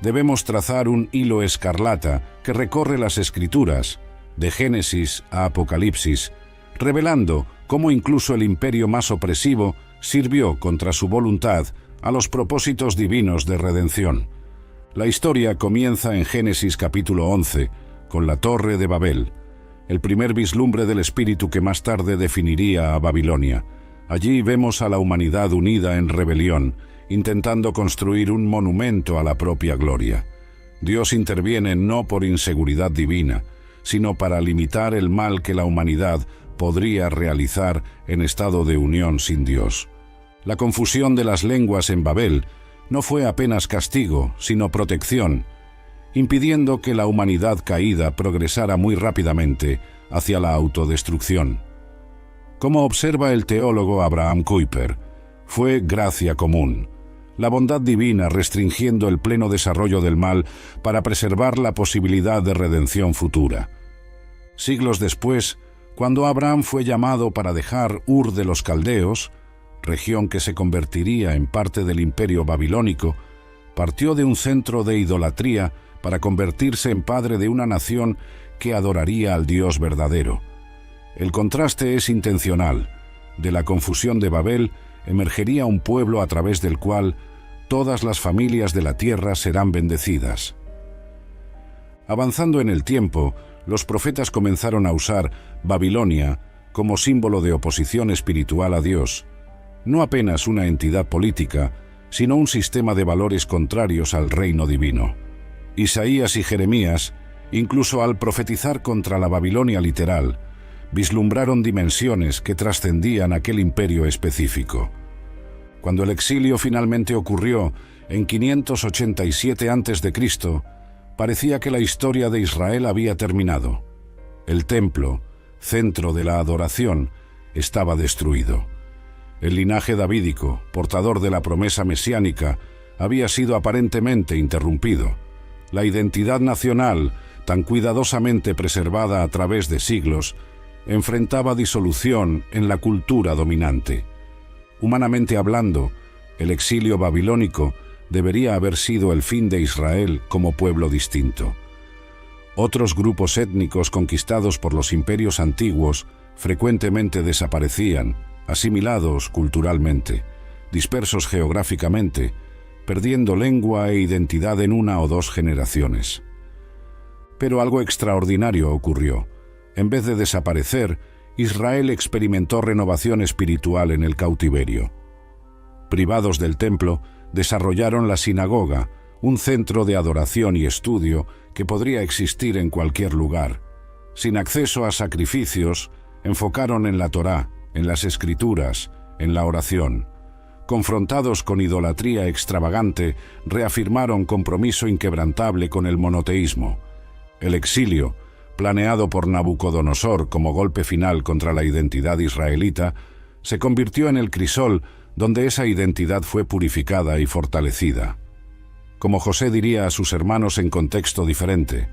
debemos trazar un hilo escarlata que recorre las Escrituras, de Génesis a Apocalipsis, revelando cómo incluso el imperio más opresivo sirvió contra su voluntad a los propósitos divinos de redención. La historia comienza en Génesis capítulo 11, con la Torre de Babel, el primer vislumbre del espíritu que más tarde definiría a Babilonia. Allí vemos a la humanidad unida en rebelión, intentando construir un monumento a la propia gloria. Dios interviene no por inseguridad divina, sino para limitar el mal que la humanidad podría realizar en estado de unión sin Dios. La confusión de las lenguas en Babel no fue apenas castigo, sino protección, impidiendo que la humanidad caída progresara muy rápidamente hacia la autodestrucción. Como observa el teólogo Abraham Kuyper, fue gracia común, la bondad divina restringiendo el pleno desarrollo del mal para preservar la posibilidad de redención futura. Siglos después, cuando Abraham fue llamado para dejar Ur de los Caldeos, región que se convertiría en parte del imperio babilónico, partió de un centro de idolatría para convertirse en padre de una nación que adoraría al Dios verdadero. El contraste es intencional. De la confusión de Babel emergería un pueblo a través del cual todas las familias de la tierra serán bendecidas. Avanzando en el tiempo, los profetas comenzaron a usar Babilonia como símbolo de oposición espiritual a Dios, no apenas una entidad política, sino un sistema de valores contrarios al reino divino. Isaías y Jeremías, incluso al profetizar contra la Babilonia literal, vislumbraron dimensiones que trascendían aquel imperio específico. Cuando el exilio finalmente ocurrió en 587 a.C., parecía que la historia de Israel había terminado. El templo, centro de la adoración, estaba destruido. El linaje davídico, portador de la promesa mesiánica, había sido aparentemente interrumpido. La identidad nacional, tan cuidadosamente preservada a través de siglos, enfrentaba disolución en la cultura dominante. Humanamente hablando, el exilio babilónico debería haber sido el fin de Israel como pueblo distinto. Otros grupos étnicos conquistados por los imperios antiguos frecuentemente desaparecían, asimilados culturalmente, dispersos geográficamente, perdiendo lengua e identidad en una o dos generaciones. Pero algo extraordinario ocurrió. En vez de desaparecer, Israel experimentó renovación espiritual en el cautiverio. Privados del templo, desarrollaron la sinagoga, un centro de adoración y estudio que podría existir en cualquier lugar. Sin acceso a sacrificios, enfocaron en la Torá, en las Escrituras, en la oración. Confrontados con idolatría extravagante, reafirmaron compromiso inquebrantable con el monoteísmo. El exilio, planeado por Nabucodonosor como golpe final contra la identidad israelita, se convirtió en el crisol donde esa identidad fue purificada y fortalecida. Como José diría a sus hermanos en contexto diferente: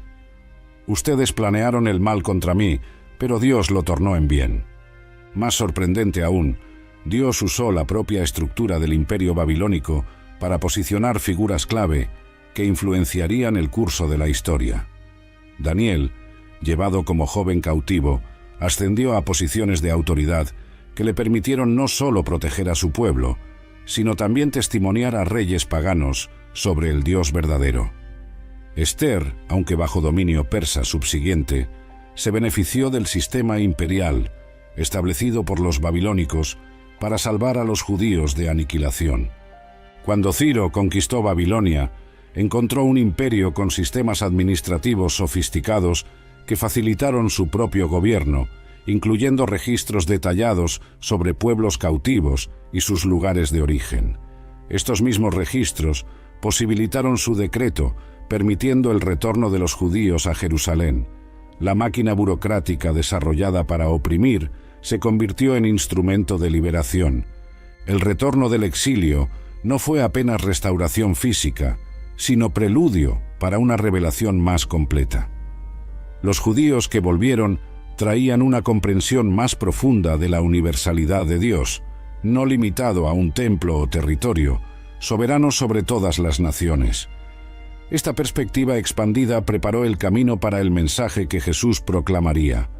«Ustedes planearon el mal contra mí, pero Dios lo tornó en bien». Más sorprendente aún, Dios usó la propia estructura del imperio babilónico para posicionar figuras clave que influenciarían el curso de la historia. Daniel, llevado como joven cautivo, ascendió a posiciones de autoridad que le permitieron no solo proteger a su pueblo, sino también testimoniar a reyes paganos sobre el Dios verdadero. Ester, aunque bajo dominio persa subsiguiente, se benefició del sistema imperial establecido por los babilónicos para salvar a los judíos de aniquilación. Cuando Ciro conquistó Babilonia, encontró un imperio con sistemas administrativos sofisticados que facilitaron su propio gobierno, incluyendo registros detallados sobre pueblos cautivos y sus lugares de origen. Estos mismos registros posibilitaron su decreto, permitiendo el retorno de los judíos a Jerusalén. La máquina burocrática desarrollada para oprimir se convirtió en instrumento de liberación. El retorno del exilio no fue apenas restauración física, sino preludio para una revelación más completa. Los judíos que volvieron traían una comprensión más profunda de la universalidad de Dios, no limitado a un templo o territorio, soberano sobre todas las naciones. Esta perspectiva expandida preparó el camino para el mensaje que Jesús proclamaría: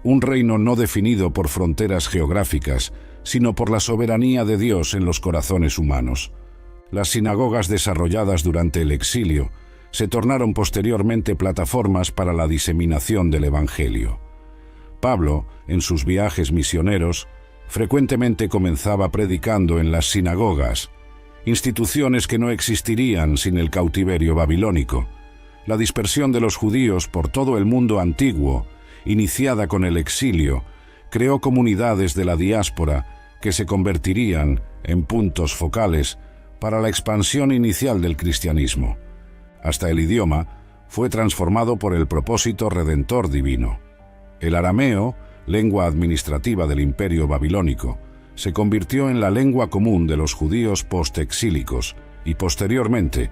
un reino no definido por fronteras geográficas, sino por la soberanía de Dios en los corazones humanos. Las sinagogas desarrolladas durante el exilio se tornaron posteriormente plataformas para la diseminación del Evangelio. Pablo, en sus viajes misioneros, frecuentemente comenzaba predicando en las sinagogas, instituciones que no existirían sin el cautiverio babilónico. La dispersión de los judíos por todo el mundo antiguo, iniciada con el exilio, creó comunidades de la diáspora que se convertirían en puntos focales para la expansión inicial del cristianismo. Hasta el idioma fue transformado por el propósito redentor divino. El arameo, lengua administrativa del imperio babilónico, se convirtió en la lengua común de los judíos postexílicos y, posteriormente,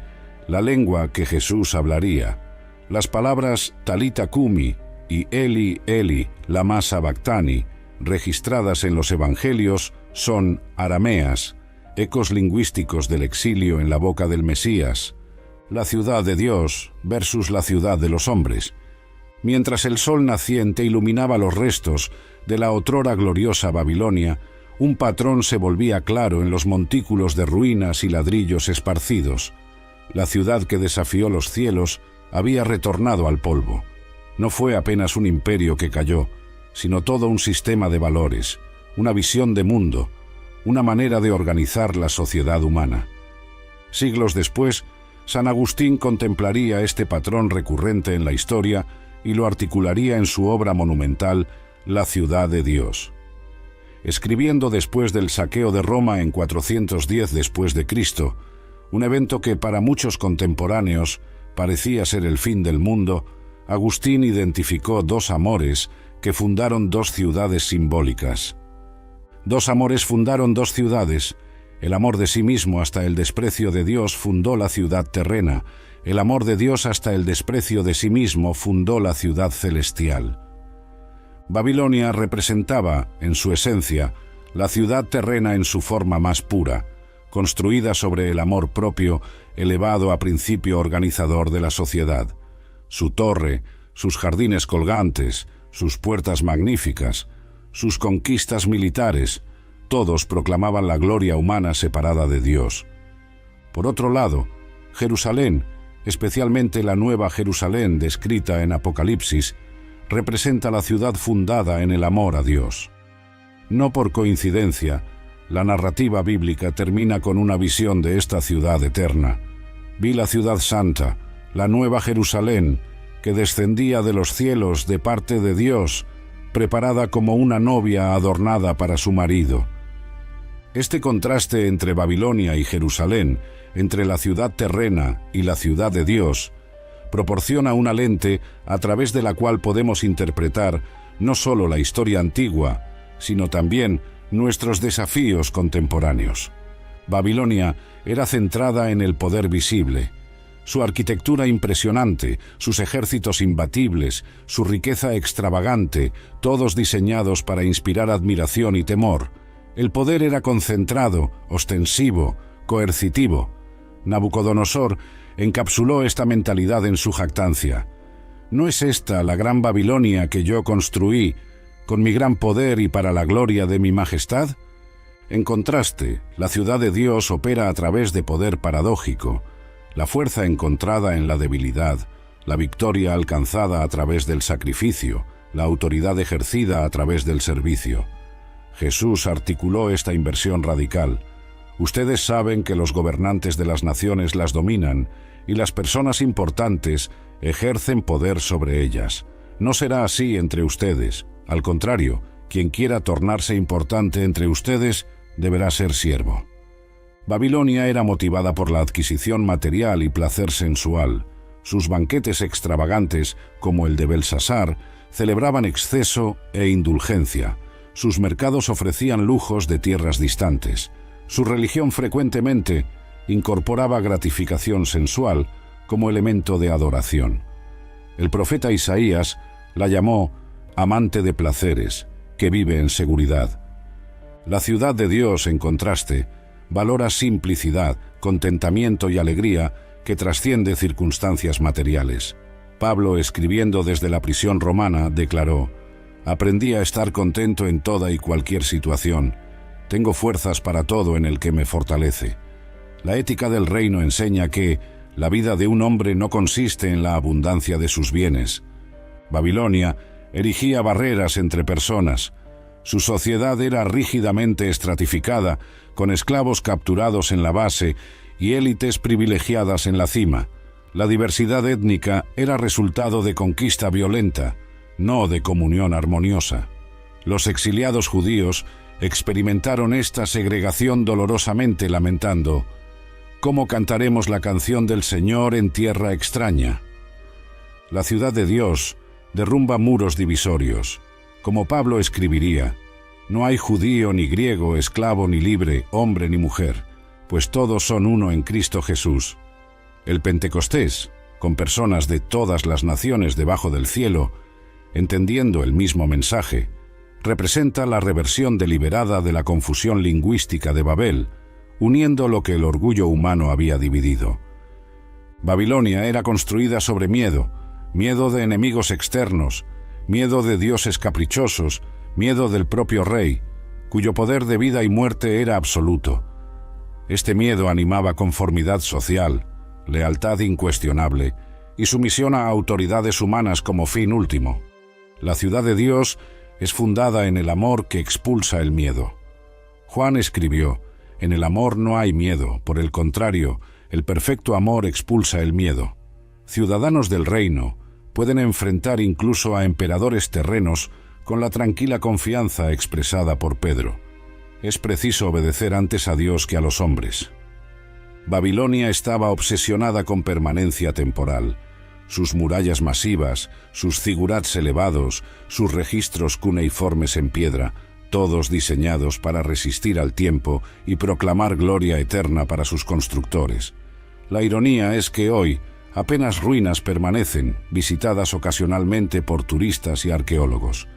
la lengua que Jesús hablaría. Las palabras Talita Cumi y Eli, Eli, lama sabactani, registradas en los evangelios, son arameas, ecos lingüísticos del exilio en la boca del Mesías, la ciudad de Dios versus la ciudad de los hombres. Mientras el sol naciente iluminaba los restos de la otrora gloriosa Babilonia, un patrón se volvía claro en los montículos de ruinas y ladrillos esparcidos. La ciudad que desafió los cielos había retornado al polvo. No fue apenas un imperio que cayó, sino todo un sistema de valores, una visión de mundo, una manera de organizar la sociedad humana. Siglos después, San Agustín contemplaría este patrón recurrente en la historia y lo articularía en su obra monumental, La ciudad de Dios. Escribiendo después del saqueo de Roma en 410 después de Cristo, un evento que para muchos contemporáneos parecía ser el fin del mundo, Agustín identificó dos amores que fundaron dos ciudades simbólicas. Dos amores fundaron dos ciudades. El amor de sí mismo hasta el desprecio de Dios fundó la ciudad terrena. El amor de Dios hasta el desprecio de sí mismo fundó la ciudad celestial. Babilonia representaba, en su esencia, la ciudad terrena en su forma más pura, construida sobre el amor propio, elevado a principio organizador de la sociedad. Su torre, sus jardines colgantes, sus puertas magníficas, sus conquistas militares, todos proclamaban la gloria humana separada de Dios. Por otro lado, Jerusalén, especialmente la Nueva Jerusalén descrita en Apocalipsis, representa la ciudad fundada en el amor a Dios. No por coincidencia, la narrativa bíblica termina con una visión de esta ciudad eterna. Vi la ciudad santa, la Nueva Jerusalén, que descendía de los cielos de parte de Dios, preparada como una novia adornada para su marido. Este contraste entre Babilonia y Jerusalén, entre la ciudad terrena y la ciudad de Dios, proporciona una lente a través de la cual podemos interpretar no solo la historia antigua, sino también nuestros desafíos contemporáneos. Babilonia era centrada en el poder visible. Su arquitectura impresionante, sus ejércitos imbatibles, su riqueza extravagante, todos diseñados para inspirar admiración y temor. El poder era concentrado, ostensivo, coercitivo. Nabucodonosor encapsuló esta mentalidad en su jactancia. ¿No es esta la gran Babilonia que yo construí, con mi gran poder y para la gloria de mi majestad? En contraste, la ciudad de Dios opera a través de poder paradójico, la fuerza encontrada en la debilidad, la victoria alcanzada a través del sacrificio, la autoridad ejercida a través del servicio. Jesús articuló esta inversión radical. Ustedes saben que los gobernantes de las naciones las dominan y las personas importantes ejercen poder sobre ellas. No será así entre ustedes. Al contrario, quien quiera tornarse importante entre ustedes deberá ser siervo. Babilonia era motivada por la adquisición material y placer sensual. Sus banquetes extravagantes, como el de Belsasar, celebraban exceso e indulgencia. Sus mercados ofrecían lujos de tierras distantes. Su religión frecuentemente incorporaba gratificación sensual como elemento de adoración. El profeta Isaías la llamó amante de placeres, que vive en seguridad. La ciudad de Dios, en contraste, valora simplicidad, contentamiento y alegría que trasciende circunstancias materiales. Pablo, escribiendo desde la prisión romana, declaró: «Aprendí a estar contento en toda y cualquier situación. Tengo fuerzas para todo en el que me fortalece». La ética del reino enseña que la vida de un hombre no consiste en la abundancia de sus bienes. Babilonia erigía barreras entre personas. Su sociedad era rígidamente estratificada, con esclavos capturados en la base y élites privilegiadas en la cima. La diversidad étnica era resultado de conquista violenta, no de comunión armoniosa. Los exiliados judíos experimentaron esta segregación dolorosamente, lamentando: «¿Cómo cantaremos la canción del Señor en tierra extraña?». La ciudad de Dios derrumba muros divisorios. Como Pablo escribiría: «No hay judío ni griego, esclavo ni libre, hombre ni mujer, pues todos son uno en Cristo Jesús». El Pentecostés, con personas de todas las naciones debajo del cielo, entendiendo el mismo mensaje, representa la reversión deliberada de la confusión lingüística de Babel, uniendo lo que el orgullo humano había dividido. Babilonia era construida sobre miedo, miedo de enemigos externos, miedo de dioses caprichosos, miedo del propio rey, cuyo poder de vida y muerte era absoluto. Este miedo animaba conformidad social, lealtad incuestionable y sumisión a autoridades humanas como fin último. La ciudad de Dios es fundada en el amor que expulsa el miedo. Juan escribió: «En el amor no hay miedo, por el contrario, el perfecto amor expulsa el miedo». Ciudadanos del reino pueden enfrentar incluso a emperadores terrenos con la tranquila confianza expresada por Pedro. Es preciso obedecer antes a Dios que a los hombres. Babilonia estaba obsesionada con permanencia temporal. Sus murallas masivas, sus zigurats elevados, sus registros cuneiformes en piedra, todos diseñados para resistir al tiempo y proclamar gloria eterna para sus constructores. La ironía es que hoy apenas ruinas permanecen, visitadas ocasionalmente por turistas y arqueólogos.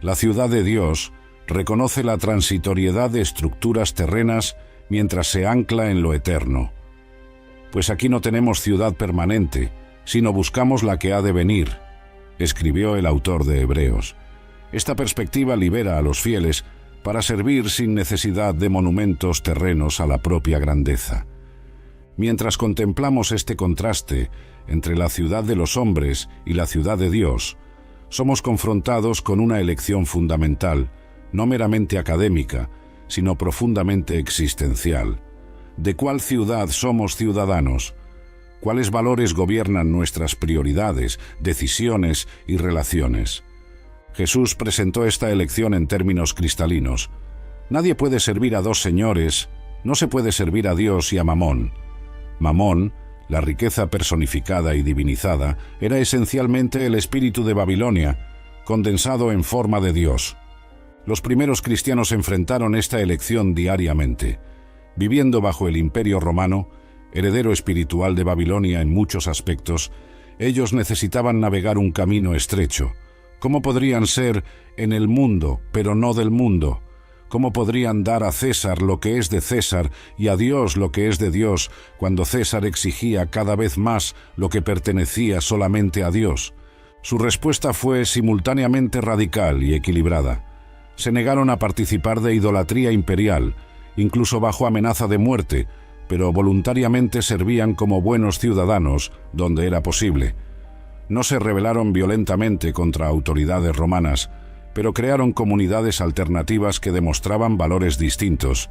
La ciudad de Dios reconoce la transitoriedad de estructuras terrenas mientras se ancla en lo eterno. Pues aquí no tenemos ciudad permanente, sino buscamos la que ha de venir, escribió el autor de Hebreos. Esta perspectiva libera a los fieles para servir sin necesidad de monumentos terrenos a la propia grandeza. Mientras contemplamos este contraste entre la ciudad de los hombres y la ciudad de Dios, somos confrontados con una elección fundamental, no meramente académica, sino profundamente existencial. ¿De cuál ciudad somos ciudadanos? ¿Cuáles valores gobiernan nuestras prioridades, decisiones y relaciones? Jesús presentó esta elección en términos cristalinos. Nadie puede servir a dos señores, no se puede servir a Dios y a Mamón. Mamón, la riqueza personificada y divinizada, era esencialmente el espíritu de Babilonia, condensado en forma de Dios. Los primeros cristianos enfrentaron esta elección diariamente. Viviendo bajo el Imperio Romano, heredero espiritual de Babilonia en muchos aspectos, ellos necesitaban navegar un camino estrecho. ¿Cómo podrían ser en el mundo, pero no del mundo? ¿Cómo podrían dar a César lo que es de César y a Dios lo que es de Dios, cuando César exigía cada vez más lo que pertenecía solamente a Dios? Su respuesta fue simultáneamente radical y equilibrada. Se negaron a participar de idolatría imperial, incluso bajo amenaza de muerte, pero voluntariamente servían como buenos ciudadanos donde era posible. No se rebelaron violentamente contra autoridades romanas, pero crearon comunidades alternativas que demostraban valores distintos: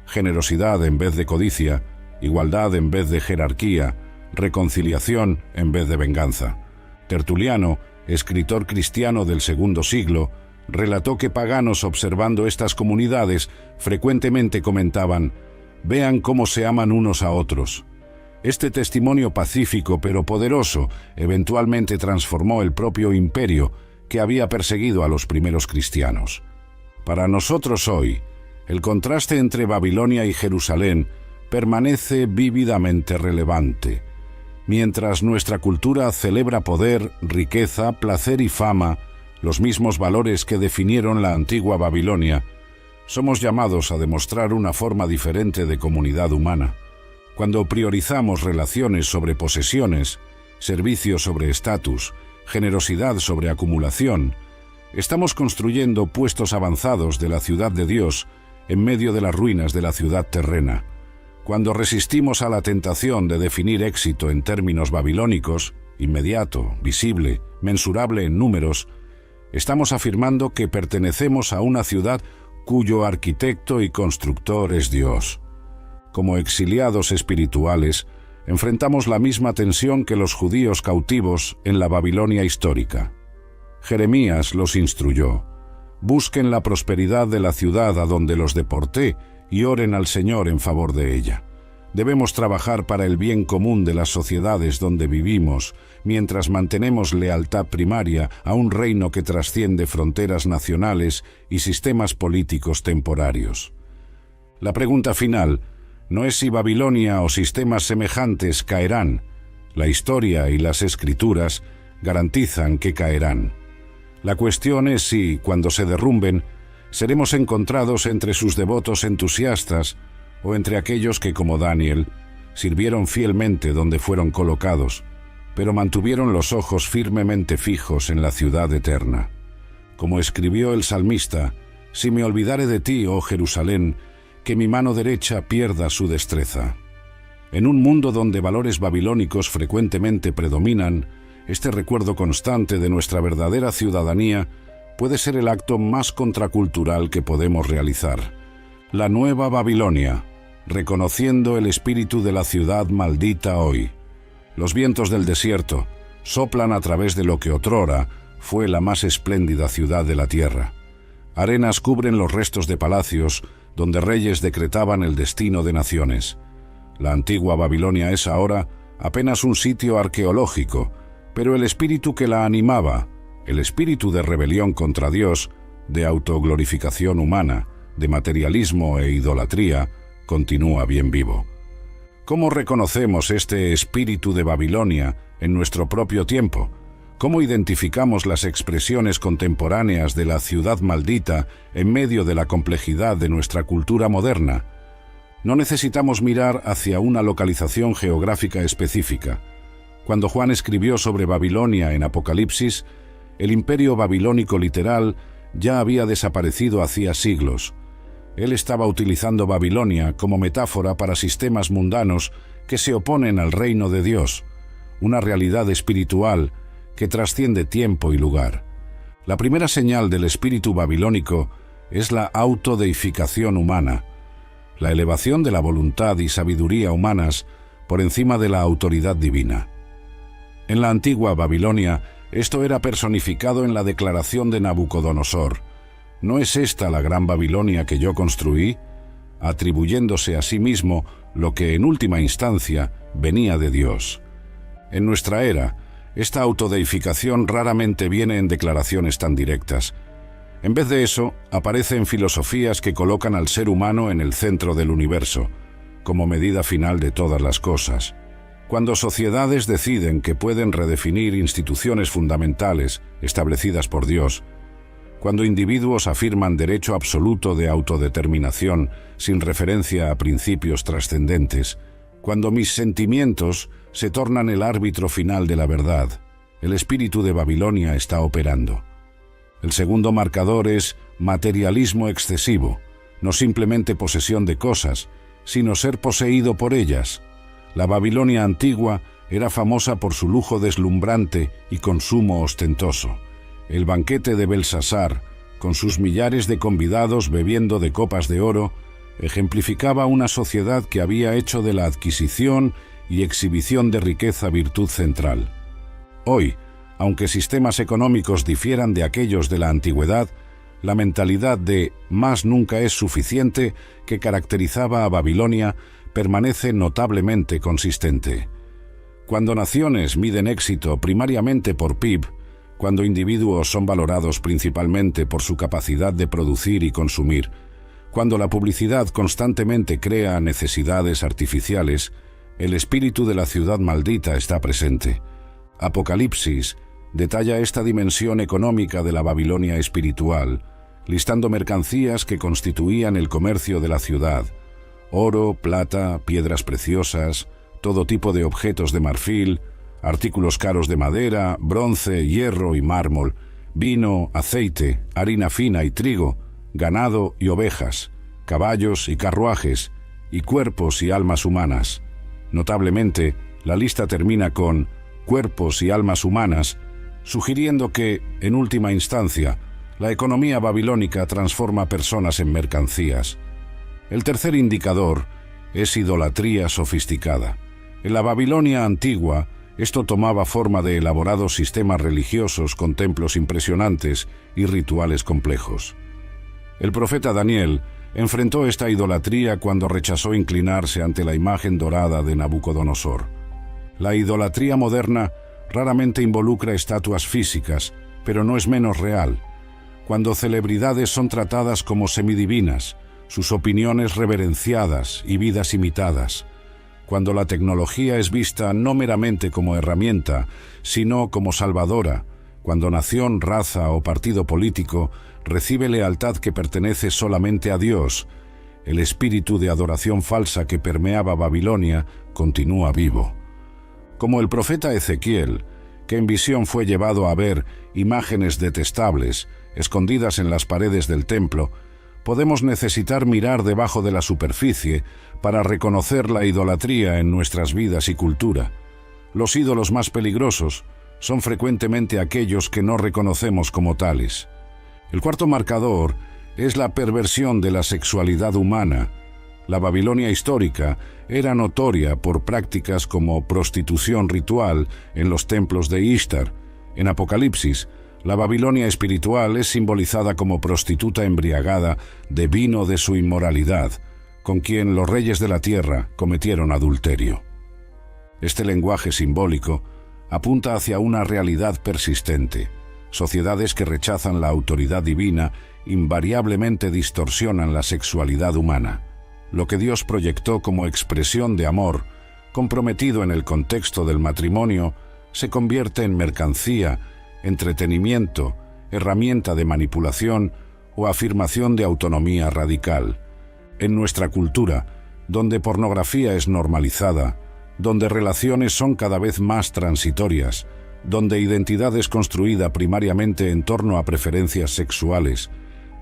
generosidad en vez de codicia, igualdad en vez de jerarquía, reconciliación en vez de venganza. Tertuliano, escritor cristiano del II siglo, relató que paganos observando estas comunidades frecuentemente comentaban: «Vean cómo se aman unos a otros». Este testimonio pacífico pero poderoso eventualmente transformó el propio imperio que había perseguido a los primeros cristianos. Para nosotros hoy, el contraste entre Babilonia y Jerusalén permanece vívidamente relevante. Mientras nuestra cultura celebra poder, riqueza, placer y fama, los mismos valores que definieron la antigua Babilonia, somos llamados a demostrar una forma diferente de comunidad humana. Cuando priorizamos relaciones sobre posesiones, servicio sobre estatus, generosidad sobre acumulación, estamos construyendo puestos avanzados de la ciudad de Dios en medio de las ruinas de la ciudad terrena. Cuando resistimos a la tentación de definir éxito en términos babilónicos, inmediato, visible, mensurable en números, estamos afirmando que pertenecemos a una ciudad cuyo arquitecto y constructor es Dios. Como exiliados espirituales, enfrentamos la misma tensión que los judíos cautivos en la Babilonia histórica. Jeremías los instruyó: «Busquen la prosperidad de la ciudad a donde los deporté y oren al Señor en favor de ella». Debemos trabajar para el bien común de las sociedades donde vivimos, mientras mantenemos lealtad primaria a un reino que trasciende fronteras nacionales y sistemas políticos temporarios. La pregunta final no es si Babilonia o sistemas semejantes caerán. La historia y las escrituras garantizan que caerán. La cuestión es si, cuando se derrumben, seremos encontrados entre sus devotos entusiastas o entre aquellos que, como Daniel, sirvieron fielmente donde fueron colocados, pero mantuvieron los ojos firmemente fijos en la ciudad eterna. Como escribió el salmista: «Si me olvidare de ti, oh Jerusalén, que mi mano derecha pierda su destreza». En un mundo donde valores babilónicos frecuentemente predominan, este recuerdo constante de nuestra verdadera ciudadanía puede ser el acto más contracultural que podemos realizar. La Nueva Babilonia, reconociendo el espíritu de la ciudad maldita hoy. Los vientos del desierto soplan a través de lo que otrora fue la más espléndida ciudad de la tierra. Arenas cubren los restos de palacios donde reyes decretaban el destino de naciones. La antigua Babilonia es ahora apenas un sitio arqueológico, pero el espíritu que la animaba, el espíritu de rebelión contra Dios, de autoglorificación humana, de materialismo e idolatría, continúa bien vivo. ¿Cómo reconocemos este espíritu de Babilonia en nuestro propio tiempo? ¿Cómo identificamos las expresiones contemporáneas de la ciudad maldita en medio de la complejidad de nuestra cultura moderna? No necesitamos mirar hacia una localización geográfica específica. Cuando Juan escribió sobre Babilonia en Apocalipsis, el imperio babilónico literal ya había desaparecido hacía siglos. Él estaba utilizando Babilonia como metáfora para sistemas mundanos que se oponen al reino de Dios, una realidad espiritual que trasciende tiempo y lugar. La primera señal del espíritu babilónico es la autodeificación humana, la elevación de la voluntad y sabiduría humanas por encima de la autoridad divina. En la antigua Babilonia, esto era personificado en la declaración de Nabucodonosor: ¿no es esta la gran Babilonia que yo construí?, atribuyéndose a sí mismo lo que en última instancia venía de Dios. En nuestra era, esta autodeificación raramente viene en declaraciones tan directas. En vez de eso, aparece en filosofías que colocan al ser humano en el centro del universo, como medida final de todas las cosas. Cuando sociedades deciden que pueden redefinir instituciones fundamentales establecidas por Dios, cuando individuos afirman derecho absoluto de autodeterminación sin referencia a principios trascendentes, cuando mis sentimientos se tornan el árbitro final de la verdad, el espíritu de Babilonia está operando. El segundo marcador es materialismo excesivo, no simplemente posesión de cosas, sino ser poseído por ellas. La Babilonia antigua era famosa por su lujo deslumbrante y consumo ostentoso. El banquete de Belsasar, con sus millares de convidados bebiendo de copas de oro, ejemplificaba una sociedad que había hecho de la adquisición y exhibición de riqueza virtud central. Hoy, aunque sistemas económicos difieran de aquellos de la antigüedad, la mentalidad de «más nunca es suficiente» que caracterizaba a Babilonia permanece notablemente consistente. Cuando naciones miden éxito primariamente por PIB, cuando individuos son valorados principalmente por su capacidad de producir y consumir, cuando la publicidad constantemente crea necesidades artificiales, el espíritu de la ciudad maldita está presente. Apocalipsis detalla esta dimensión económica de la Babilonia espiritual, listando mercancías que constituían el comercio de la ciudad: oro, plata, piedras preciosas, todo tipo de objetos de marfil, artículos caros de madera, bronce, hierro y mármol, vino, aceite, harina fina y trigo, ganado y ovejas, caballos y carruajes, y cuerpos y almas humanas. Notablemente, la lista termina con cuerpos y almas humanas, sugiriendo que, en última instancia, la economía babilónica transforma personas en mercancías. El tercer indicador es idolatría sofisticada. En la Babilonia antigua, esto tomaba forma de elaborados sistemas religiosos con templos impresionantes y rituales complejos. El profeta Daniel enfrentó esta idolatría cuando rechazó inclinarse ante la imagen dorada de Nabucodonosor. La idolatría moderna raramente involucra estatuas físicas, pero no es menos real. Cuando celebridades son tratadas como semidivinas, sus opiniones reverenciadas y vidas imitadas. Cuando la tecnología es vista no meramente como herramienta, sino como salvadora. Cuando nación, raza o partido político recibe lealtad que pertenece solamente a Dios, el espíritu de adoración falsa que permeaba Babilonia continúa vivo. Como el profeta Ezequiel, que en visión fue llevado a ver imágenes detestables escondidas en las paredes del templo, podemos necesitar mirar debajo de la superficie para reconocer la idolatría en nuestras vidas y cultura. Los ídolos más peligrosos son frecuentemente aquellos que no reconocemos como tales. El cuarto marcador es la perversión de la sexualidad humana. La Babilonia histórica era notoria por prácticas como prostitución ritual en los templos de Ishtar. En Apocalipsis, la Babilonia espiritual es simbolizada como prostituta embriagada de vino de su inmoralidad, con quien los reyes de la tierra cometieron adulterio. Este lenguaje simbólico apunta hacia una realidad persistente. Sociedades que rechazan la autoridad divina invariablemente distorsionan la sexualidad humana. Lo que Dios proyectó como expresión de amor, comprometido en el contexto del matrimonio, se convierte en mercancía, entretenimiento, herramienta de manipulación o afirmación de autonomía radical. En nuestra cultura, donde pornografía es normalizada, donde relaciones son cada vez más transitorias, donde identidad es construida primariamente en torno a preferencias sexuales,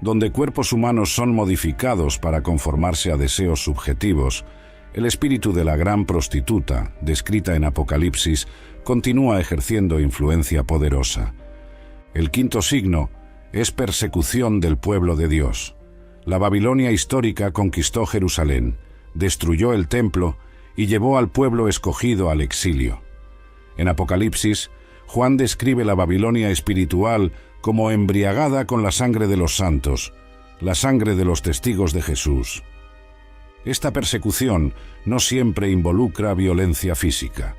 donde cuerpos humanos son modificados para conformarse a deseos subjetivos, el espíritu de la gran prostituta, descrita en Apocalipsis, continúa ejerciendo influencia poderosa. El quinto signo es persecución del pueblo de Dios. La Babilonia histórica conquistó Jerusalén, destruyó el templo y llevó al pueblo escogido al exilio. En Apocalipsis, Juan describe la Babilonia espiritual como embriagada con la sangre de los santos, la sangre de los testigos de Jesús. Esta persecución no siempre involucra violencia física.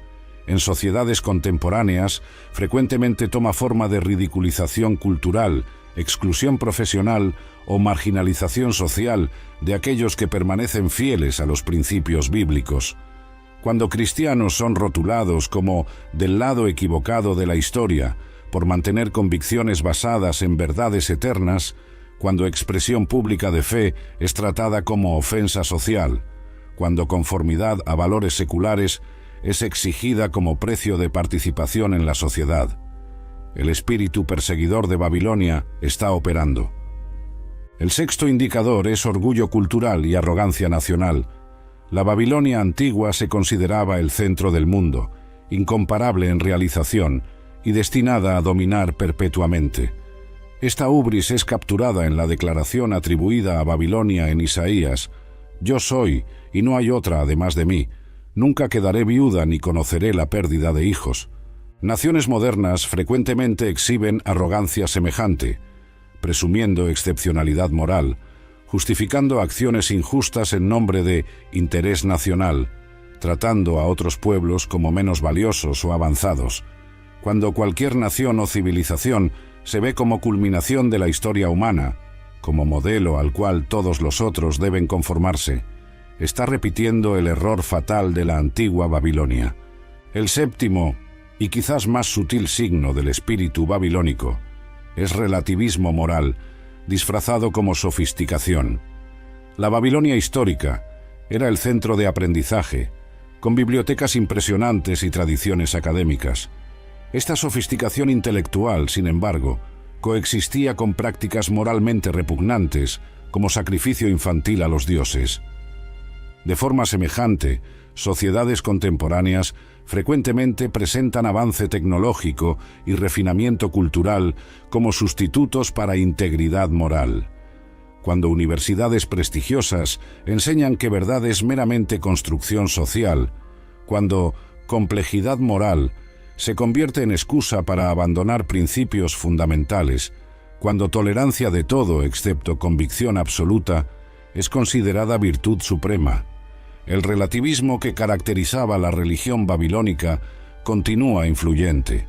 En sociedades contemporáneas, frecuentemente toma forma de ridiculización cultural, exclusión profesional o marginalización social de aquellos que permanecen fieles a los principios bíblicos. Cuando cristianos son rotulados como del lado equivocado de la historia por mantener convicciones basadas en verdades eternas, cuando expresión pública de fe es tratada como ofensa social, cuando conformidad a valores seculares es exigida como precio de participación en la sociedad, el espíritu perseguidor de Babilonia está operando. El sexto indicador es orgullo cultural y arrogancia nacional. La Babilonia antigua se consideraba el centro del mundo, incomparable en realización y destinada a dominar perpetuamente. Esta ubris es capturada en la declaración atribuida a Babilonia en Isaías: «Yo soy, y no hay otra además de mí. Nunca quedaré viuda ni conoceré la pérdida de hijos». Naciones modernas frecuentemente exhiben arrogancia semejante, presumiendo excepcionalidad moral, justificando acciones injustas en nombre de interés nacional, tratando a otros pueblos como menos valiosos o avanzados, cuando cualquier nación o civilización se ve como culminación de la historia humana, como modelo al cual todos los otros deben conformarse. Está repitiendo el error fatal de la antigua Babilonia. El séptimo, y quizás más sutil signo del espíritu babilónico, es relativismo moral, disfrazado como sofisticación. La Babilonia histórica era el centro de aprendizaje, con bibliotecas impresionantes y tradiciones académicas. Esta sofisticación intelectual, sin embargo, coexistía con prácticas moralmente repugnantes, como sacrificio infantil a los dioses. De forma semejante, sociedades contemporáneas frecuentemente presentan avance tecnológico y refinamiento cultural como sustitutos para integridad moral. Cuando universidades prestigiosas enseñan que verdad es meramente construcción social, cuando complejidad moral se convierte en excusa para abandonar principios fundamentales, cuando tolerancia de todo excepto convicción absoluta es considerada virtud suprema, el relativismo que caracterizaba la religión babilónica continúa influyente.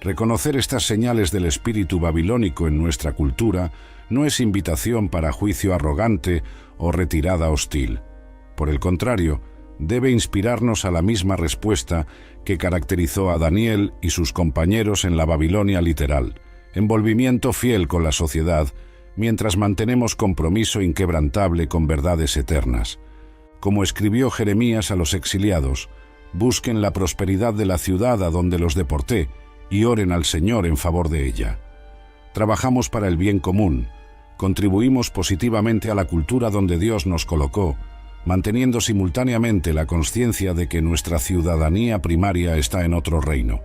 Reconocer estas señales del espíritu babilónico en nuestra cultura no es invitación para juicio arrogante o retirada hostil. Por el contrario, debe inspirarnos a la misma respuesta que caracterizó a Daniel y sus compañeros en la Babilonia literal: envolvimiento fiel con la sociedad, mientras mantenemos compromiso inquebrantable con verdades eternas. Como escribió Jeremías a los exiliados: busquen la prosperidad de la ciudad a donde los deporté y oren al Señor en favor de ella. Trabajamos para el bien común, contribuimos positivamente a la cultura donde Dios nos colocó, manteniendo simultáneamente la conciencia de que nuestra ciudadanía primaria está en otro reino.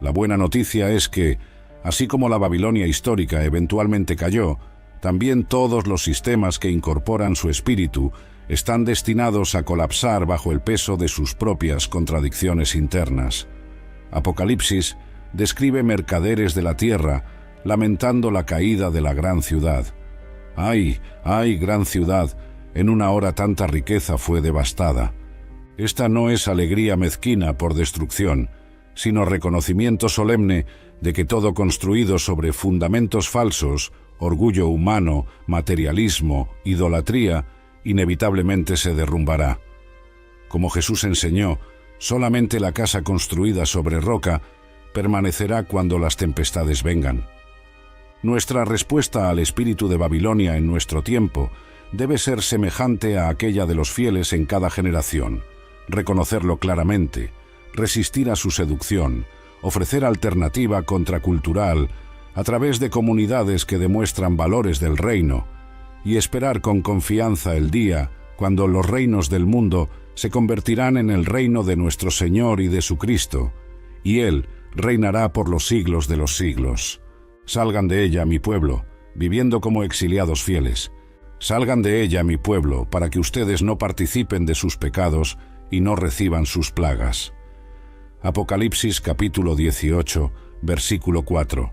La buena noticia es que, Así como la Babilonia histórica eventualmente cayó, también todos los sistemas que incorporan su espíritu están destinados a colapsar bajo el peso de sus propias contradicciones internas. Apocalipsis describe mercaderes de la tierra lamentando la caída de la gran ciudad. ¡Ay, ay, gran ciudad! En una hora tanta riqueza fue devastada. Esta no es alegría mezquina por destrucción, sino reconocimiento solemne de que todo construido sobre fundamentos falsos, orgullo humano, materialismo, idolatría, inevitablemente se derrumbará. Como Jesús enseñó, solamente la casa construida sobre roca permanecerá cuando las tempestades vengan. Nuestra respuesta al espíritu de Babilonia en nuestro tiempo debe ser semejante a aquella de los fieles en cada generación: reconocerlo claramente, resistir a su seducción, ofrecer alternativa contracultural a través de comunidades que demuestran valores del reino, y esperar con confianza el día cuando los reinos del mundo se convertirán en el reino de nuestro Señor y de su Cristo, y Él reinará por los siglos de los siglos. Salgan de ella, mi pueblo, viviendo como exiliados fieles. Salgan de ella, mi pueblo, para que ustedes no participen de sus pecados y no reciban sus plagas. Apocalipsis capítulo 18, versículo 4.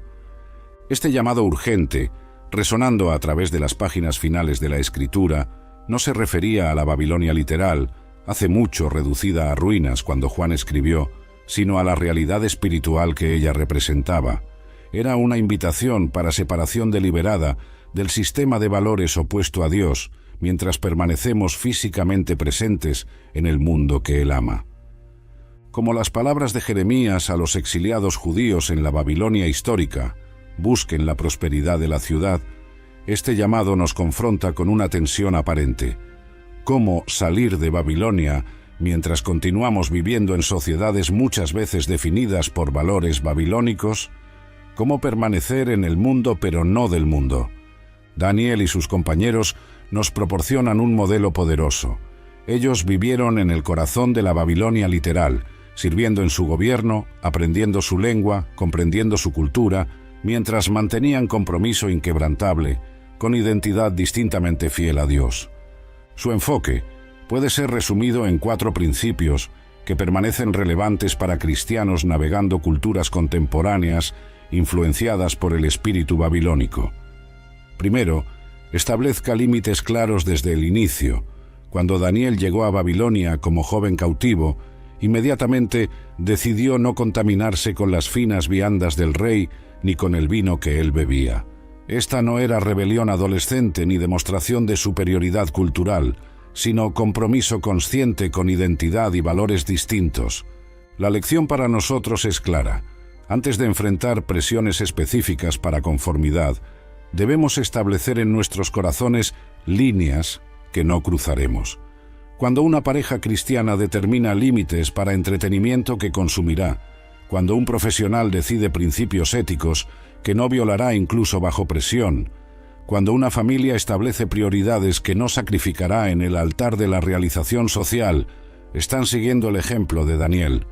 Este llamado urgente, resonando a través de las páginas finales de la Escritura, no se refería a la Babilonia literal, hace mucho reducida a ruinas cuando Juan escribió, sino a la realidad espiritual que ella representaba. Era una invitación para separación deliberada del sistema de valores opuesto a Dios, mientras permanecemos físicamente presentes en el mundo que Él ama. Como las palabras de Jeremías a los exiliados judíos en la Babilonia histórica, busquen la prosperidad de la ciudad, este llamado nos confronta con una tensión aparente. ¿Cómo salir de Babilonia mientras continuamos viviendo en sociedades muchas veces definidas por valores babilónicos? ¿Cómo permanecer en el mundo pero no del mundo? Daniel y sus compañeros nos proporcionan un modelo poderoso. Ellos vivieron en el corazón de la Babilonia literal, sirviendo en su gobierno, aprendiendo su lengua, comprendiendo su cultura, mientras mantenían compromiso inquebrantable, con identidad distintamente fiel a Dios. Su enfoque puede ser resumido en 4 principios que permanecen relevantes para cristianos navegando culturas contemporáneas influenciadas por el espíritu babilónico. Primero, establezca límites claros desde el inicio. Cuando Daniel llegó a Babilonia como joven cautivo, inmediatamente decidió no contaminarse con las finas viandas del rey ni con el vino que él bebía. Esta no era rebelión adolescente ni demostración de superioridad cultural, sino compromiso consciente con identidad y valores distintos. La lección para nosotros es clara. Antes de enfrentar presiones específicas para conformidad, debemos establecer en nuestros corazones líneas que no cruzaremos. Cuando una pareja cristiana determina límites para entretenimiento que consumirá, cuando un profesional decide principios éticos que no violará incluso bajo presión, cuando una familia establece prioridades que no sacrificará en el altar de la realización social, están siguiendo el ejemplo de Daniel.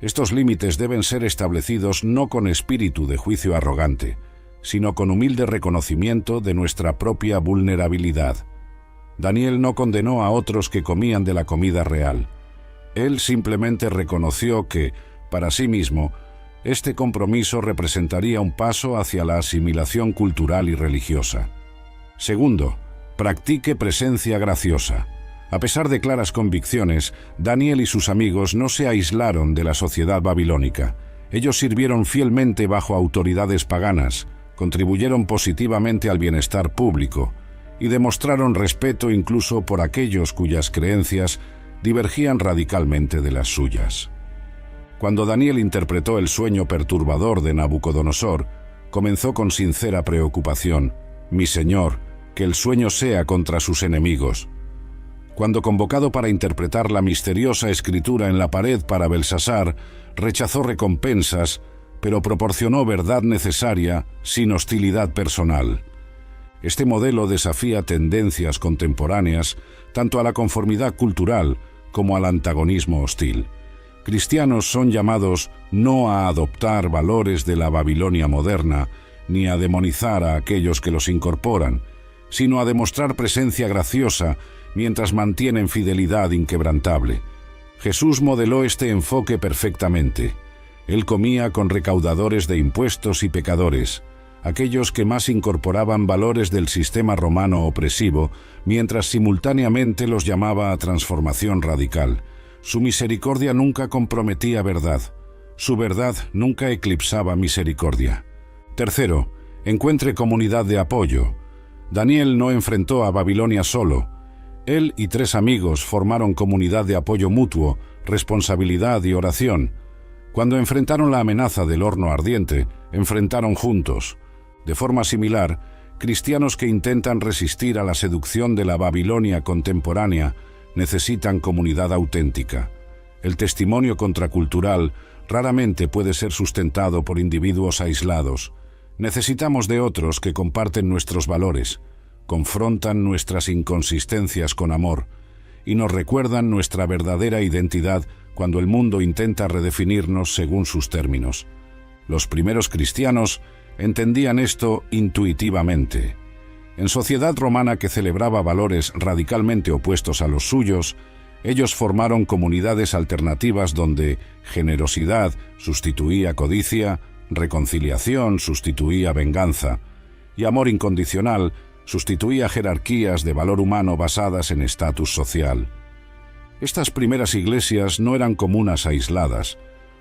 Estos límites deben ser establecidos no con espíritu de juicio arrogante, sino con humilde reconocimiento de nuestra propia vulnerabilidad. Daniel no condenó a otros que comían de la comida real. Él simplemente reconoció que, para sí mismo, este compromiso representaría un paso hacia la asimilación cultural y religiosa. Segundo, practique presencia graciosa. A pesar de claras convicciones, Daniel y sus amigos no se aislaron de la sociedad babilónica. Ellos sirvieron fielmente bajo autoridades paganas, contribuyeron positivamente al bienestar público y demostraron respeto incluso por aquellos cuyas creencias divergían radicalmente de las suyas. Cuando Daniel interpretó el sueño perturbador de Nabucodonosor, comenzó con sincera preocupación: «Mi Señor, que el sueño sea contra sus enemigos». Cuando convocado para interpretar la misteriosa escritura en la pared para Belsasar, rechazó recompensas, pero proporcionó verdad necesaria sin hostilidad personal. Este modelo desafía tendencias contemporáneas tanto a la conformidad cultural como al antagonismo hostil. Cristianos son llamados no a adoptar valores de la Babilonia moderna, ni a demonizar a aquellos que los incorporan, sino a demostrar presencia graciosa mientras mantienen fidelidad inquebrantable. Jesús modeló este enfoque perfectamente. Él comía con recaudadores de impuestos y pecadores, aquellos que más incorporaban valores del sistema romano opresivo, mientras simultáneamente los llamaba a transformación radical. Su misericordia nunca comprometía verdad. Su verdad nunca eclipsaba misericordia. Tercero, encuentre comunidad de apoyo. Daniel no enfrentó a Babilonia solo. Él y 3 amigos formaron comunidad de apoyo mutuo, responsabilidad y oración. Cuando enfrentaron la amenaza del horno ardiente, enfrentaron juntos. De forma similar, cristianos que intentan resistir a la seducción de la Babilonia contemporánea necesitan comunidad auténtica. El testimonio contracultural raramente puede ser sustentado por individuos aislados. Necesitamos de otros que comparten nuestros valores, confrontan nuestras inconsistencias con amor y nos recuerdan nuestra verdadera identidad cuando el mundo intenta redefinirnos según sus términos. Los primeros cristianos entendían esto intuitivamente. En sociedad romana que celebraba valores radicalmente opuestos a los suyos, ellos formaron comunidades alternativas donde generosidad sustituía codicia, reconciliación sustituía venganza, y amor incondicional sustituía jerarquías de valor humano basadas en estatus social. Estas primeras iglesias no eran comunas aisladas.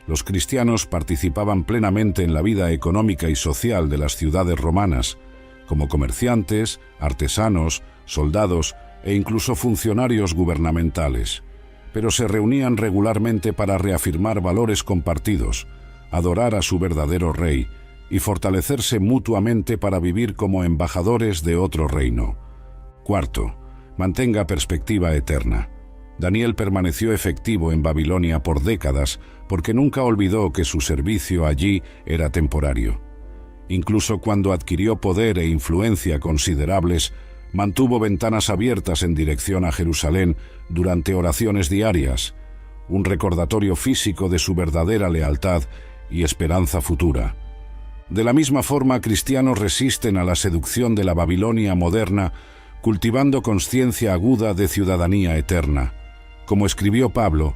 Los cristianos participaban plenamente en la vida económica y social de las ciudades romanas, como comerciantes, artesanos, soldados e incluso funcionarios gubernamentales, pero se reunían regularmente para reafirmar valores compartidos, adorar a su verdadero rey y fortalecerse mutuamente para vivir como embajadores de otro reino. Cuarto, mantenga perspectiva eterna. Daniel permaneció efectivo en Babilonia por décadas porque nunca olvidó que su servicio allí era temporario. Incluso cuando adquirió poder e influencia considerables, mantuvo ventanas abiertas en dirección a Jerusalén durante oraciones diarias, un recordatorio físico de su verdadera lealtad y esperanza futura. De la misma forma, cristianos resisten a la seducción de la Babilonia moderna, cultivando conciencia aguda de ciudadanía eterna. Como escribió Pablo,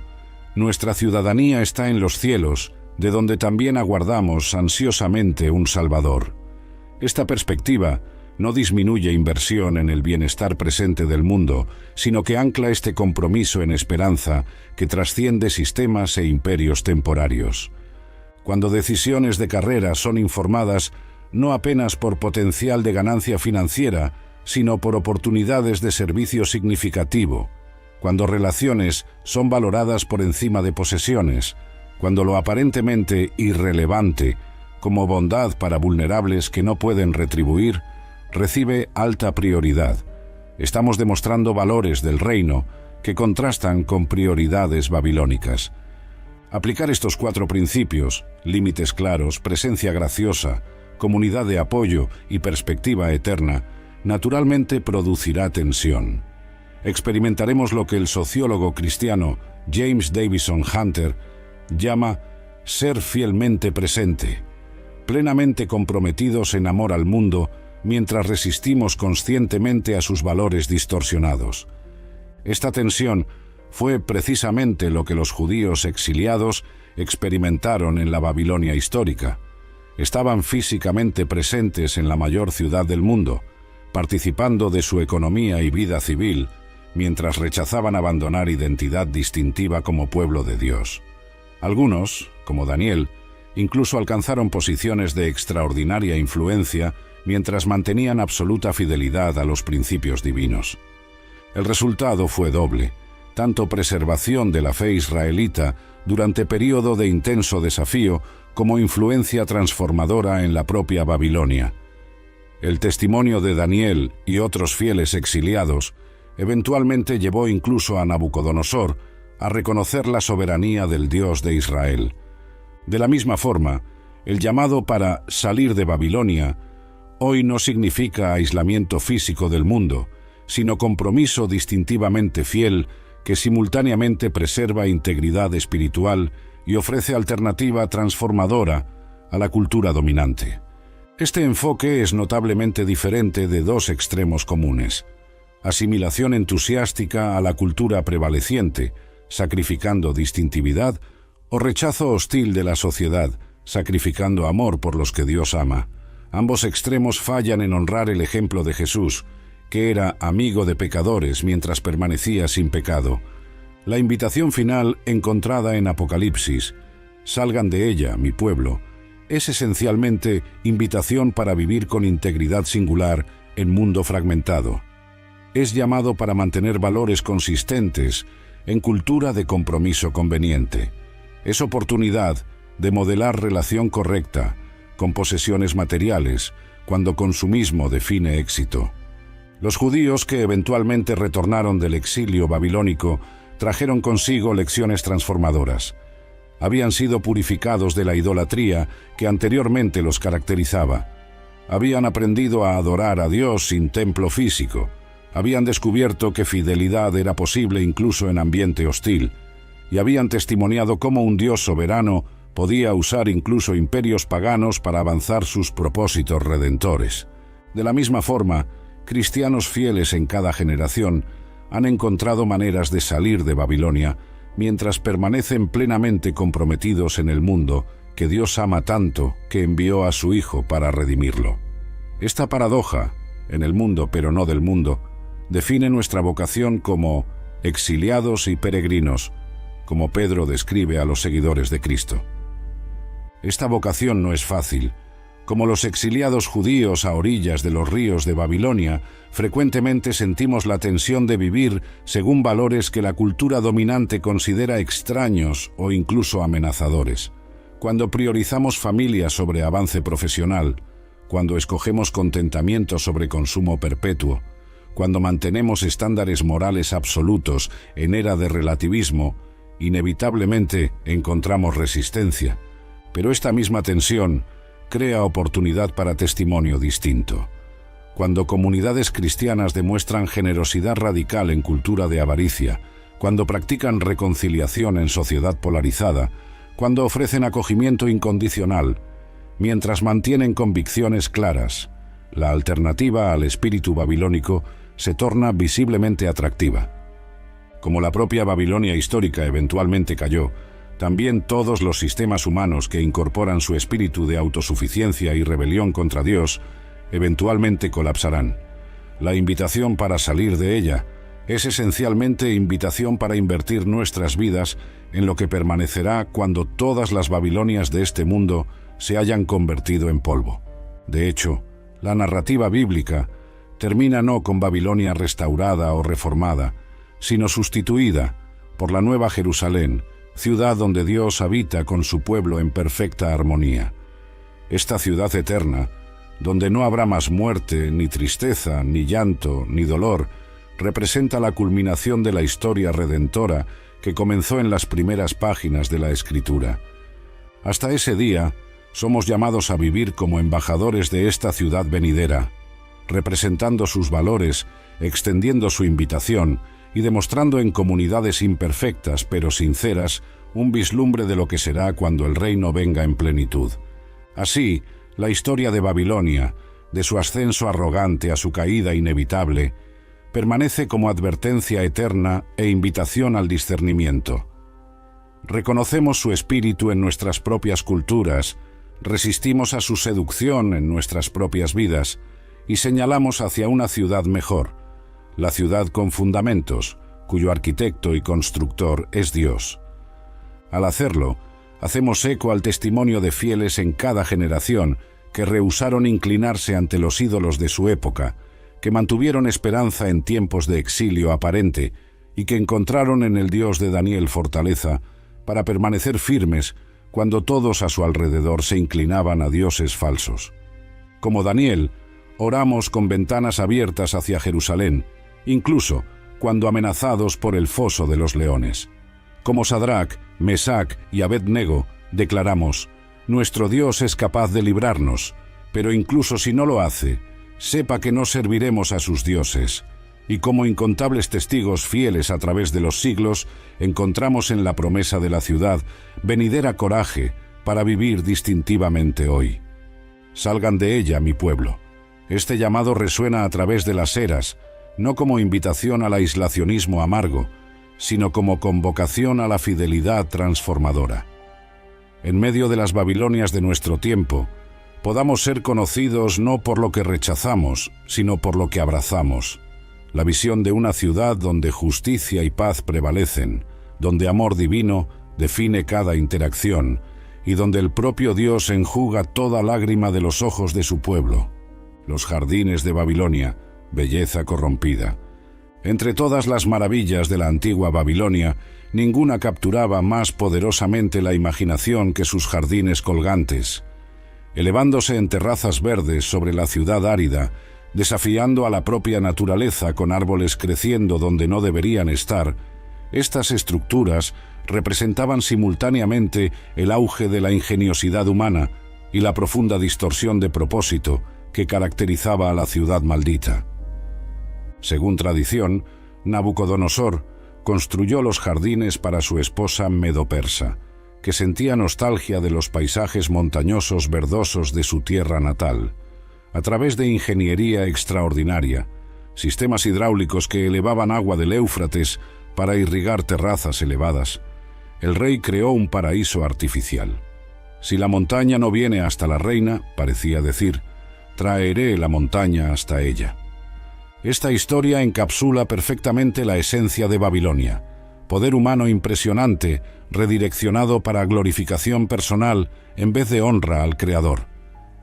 nuestra ciudadanía está en los cielos, de donde también aguardamos ansiosamente un Salvador. Esta perspectiva no disminuye inversión en el bienestar presente del mundo, sino que ancla este compromiso en esperanza que trasciende sistemas e imperios temporarios. Cuando decisiones de carrera son informadas no apenas por potencial de ganancia financiera, sino por oportunidades de servicio significativo, cuando relaciones son valoradas por encima de posesiones, cuando lo aparentemente irrelevante, como bondad para vulnerables que no pueden retribuir, recibe alta prioridad. Estamos demostrando valores del reino que contrastan con prioridades babilónicas. Aplicar estos 4 principios, límites claros, presencia graciosa, comunidad de apoyo y perspectiva eterna, naturalmente producirá tensión. Experimentaremos lo que el sociólogo cristiano James Davison Hunter llama ser fielmente presente, plenamente comprometidos en amor al mundo mientras resistimos conscientemente a sus valores distorsionados. Esta tensión fue precisamente lo que los judíos exiliados experimentaron en la Babilonia histórica. Estaban físicamente presentes en la mayor ciudad del mundo, participando de su economía y vida civil, mientras rechazaban abandonar identidad distintiva como pueblo de Dios. Algunos, como Daniel, incluso alcanzaron posiciones de extraordinaria influencia mientras mantenían absoluta fidelidad a los principios divinos. El resultado fue doble, tanto preservación de la fe israelita durante período de intenso desafío como influencia transformadora en la propia Babilonia. El testimonio de Daniel y otros fieles exiliados eventualmente llevó incluso a Nabucodonosor a reconocer la soberanía del Dios de Israel. De la misma forma, el llamado para salir de Babilonia hoy no significa aislamiento físico del mundo, sino compromiso distintivamente fiel que simultáneamente preserva integridad espiritual y ofrece alternativa transformadora a la cultura dominante. Este enfoque es notablemente diferente de dos extremos comunes: asimilación entusiástica a la cultura prevaleciente, sacrificando distintividad, o rechazo hostil de la sociedad, sacrificando amor por los que Dios ama. Ambos extremos fallan en honrar el ejemplo de Jesús, que era amigo de pecadores mientras permanecía sin pecado. La invitación final, encontrada en Apocalipsis, «Salgan de ella, mi pueblo», es esencialmente invitación para vivir con integridad singular en mundo fragmentado. Es llamado para mantener valores consistentes en cultura de compromiso conveniente. Es oportunidad de modelar relación correcta con posesiones materiales cuando consumismo define éxito. Los judíos que eventualmente retornaron del exilio babilónico trajeron consigo lecciones transformadoras. Habían sido purificados de la idolatría que anteriormente los caracterizaba. Habían aprendido a adorar a Dios sin templo físico. Habían descubierto que fidelidad era posible incluso en ambiente hostil. Y habían testimoniado cómo un Dios soberano podía usar incluso imperios paganos para avanzar sus propósitos redentores. De la misma forma, cristianos fieles en cada generación han encontrado maneras de salir de Babilonia mientras permanecen plenamente comprometidos en el mundo que Dios ama tanto que envió a su Hijo para redimirlo. Esta paradoja, en el mundo pero no del mundo, define nuestra vocación como exiliados y peregrinos, como Pedro describe a los seguidores de Cristo. Esta vocación no es fácil. Como los exiliados judíos a orillas de los ríos de Babilonia, frecuentemente sentimos la tensión de vivir según valores que la cultura dominante considera extraños o incluso amenazadores. Cuando priorizamos familia sobre avance profesional, cuando escogemos contentamiento sobre consumo perpetuo, cuando mantenemos estándares morales absolutos en era de relativismo, inevitablemente encontramos resistencia. Pero esta misma tensión crea oportunidad para testimonio distinto. Cuando comunidades cristianas demuestran generosidad radical en cultura de avaricia, cuando practican reconciliación en sociedad polarizada, cuando ofrecen acogimiento incondicional, mientras mantienen convicciones claras, la alternativa al espíritu babilónico se torna visiblemente atractiva. Como la propia Babilonia histórica eventualmente cayó, también todos los sistemas humanos que incorporan su espíritu de autosuficiencia y rebelión contra Dios eventualmente colapsarán. La invitación para salir de ella es esencialmente invitación para invertir nuestras vidas en lo que permanecerá cuando todas las Babilonias de este mundo se hayan convertido en polvo. De hecho, la narrativa bíblica termina no con Babilonia restaurada o reformada, sino sustituida por la Nueva Jerusalén, ciudad donde Dios habita con su pueblo en perfecta armonía. Esta ciudad eterna, donde no habrá más muerte, ni tristeza, ni llanto, ni dolor, representa la culminación de la historia redentora que comenzó en las primeras páginas de la Escritura. Hasta ese día, somos llamados a vivir como embajadores de esta ciudad venidera, representando sus valores, extendiendo su invitación y demostrando en comunidades imperfectas pero sinceras un vislumbre de lo que será cuando el reino venga en plenitud. Así, la historia de Babilonia, de su ascenso arrogante a su caída inevitable, permanece como advertencia eterna e invitación al discernimiento. Reconocemos su espíritu en nuestras propias culturas, resistimos a su seducción en nuestras propias vidas y señalamos hacia una ciudad mejor, la ciudad con fundamentos, cuyo arquitecto y constructor es Dios. Al hacerlo, hacemos eco al testimonio de fieles en cada generación que rehusaron inclinarse ante los ídolos de su época, que mantuvieron esperanza en tiempos de exilio aparente y que encontraron en el Dios de Daniel fortaleza para permanecer firmes cuando todos a su alrededor se inclinaban a dioses falsos. Como Daniel, oramos con ventanas abiertas hacia Jerusalén, incluso cuando amenazados por el foso de los leones. Como Sadrac, Mesac y Abed-nego, declaramos: nuestro Dios es capaz de librarnos, pero incluso si no lo hace, sepa que no serviremos a sus dioses. y como incontables testigos fieles a través de los siglos, encontramos en la promesa de la ciudad venidera coraje para vivir distintivamente hoy. Salgan de ella, mi pueblo. Este llamado resuena a través de las eras, no como invitación al aislacionismo amargo, sino como convocación a la fidelidad transformadora. En medio de las Babilonias de nuestro tiempo, podamos ser conocidos no por lo que rechazamos, sino por lo que abrazamos. La visión de una ciudad donde justicia y paz prevalecen, donde amor divino define cada interacción y donde el propio Dios enjuga toda lágrima de los ojos de su pueblo. Los jardines de Babilonia, belleza corrompida. Entre todas las maravillas de la antigua Babilonia, ninguna capturaba más poderosamente la imaginación que sus jardines colgantes. Elevándose en terrazas verdes sobre la ciudad árida, desafiando a la propia naturaleza con árboles creciendo donde no deberían estar, estas estructuras representaban simultáneamente el auge de la ingeniosidad humana y la profunda distorsión de propósito que caracterizaba a la ciudad maldita. Según tradición, Nabucodonosor construyó los jardines para su esposa medo-persa, que sentía nostalgia de los paisajes montañosos verdosos de su tierra natal. A través de ingeniería extraordinaria, sistemas hidráulicos que elevaban agua del Éufrates para irrigar terrazas elevadas, el rey creó un paraíso artificial. Si la montaña no viene hasta la reina, parecía decir, traeré la montaña hasta ella. Esta historia encapsula perfectamente la esencia de Babilonia, poder humano impresionante, redireccionado para glorificación personal en vez de honra al Creador.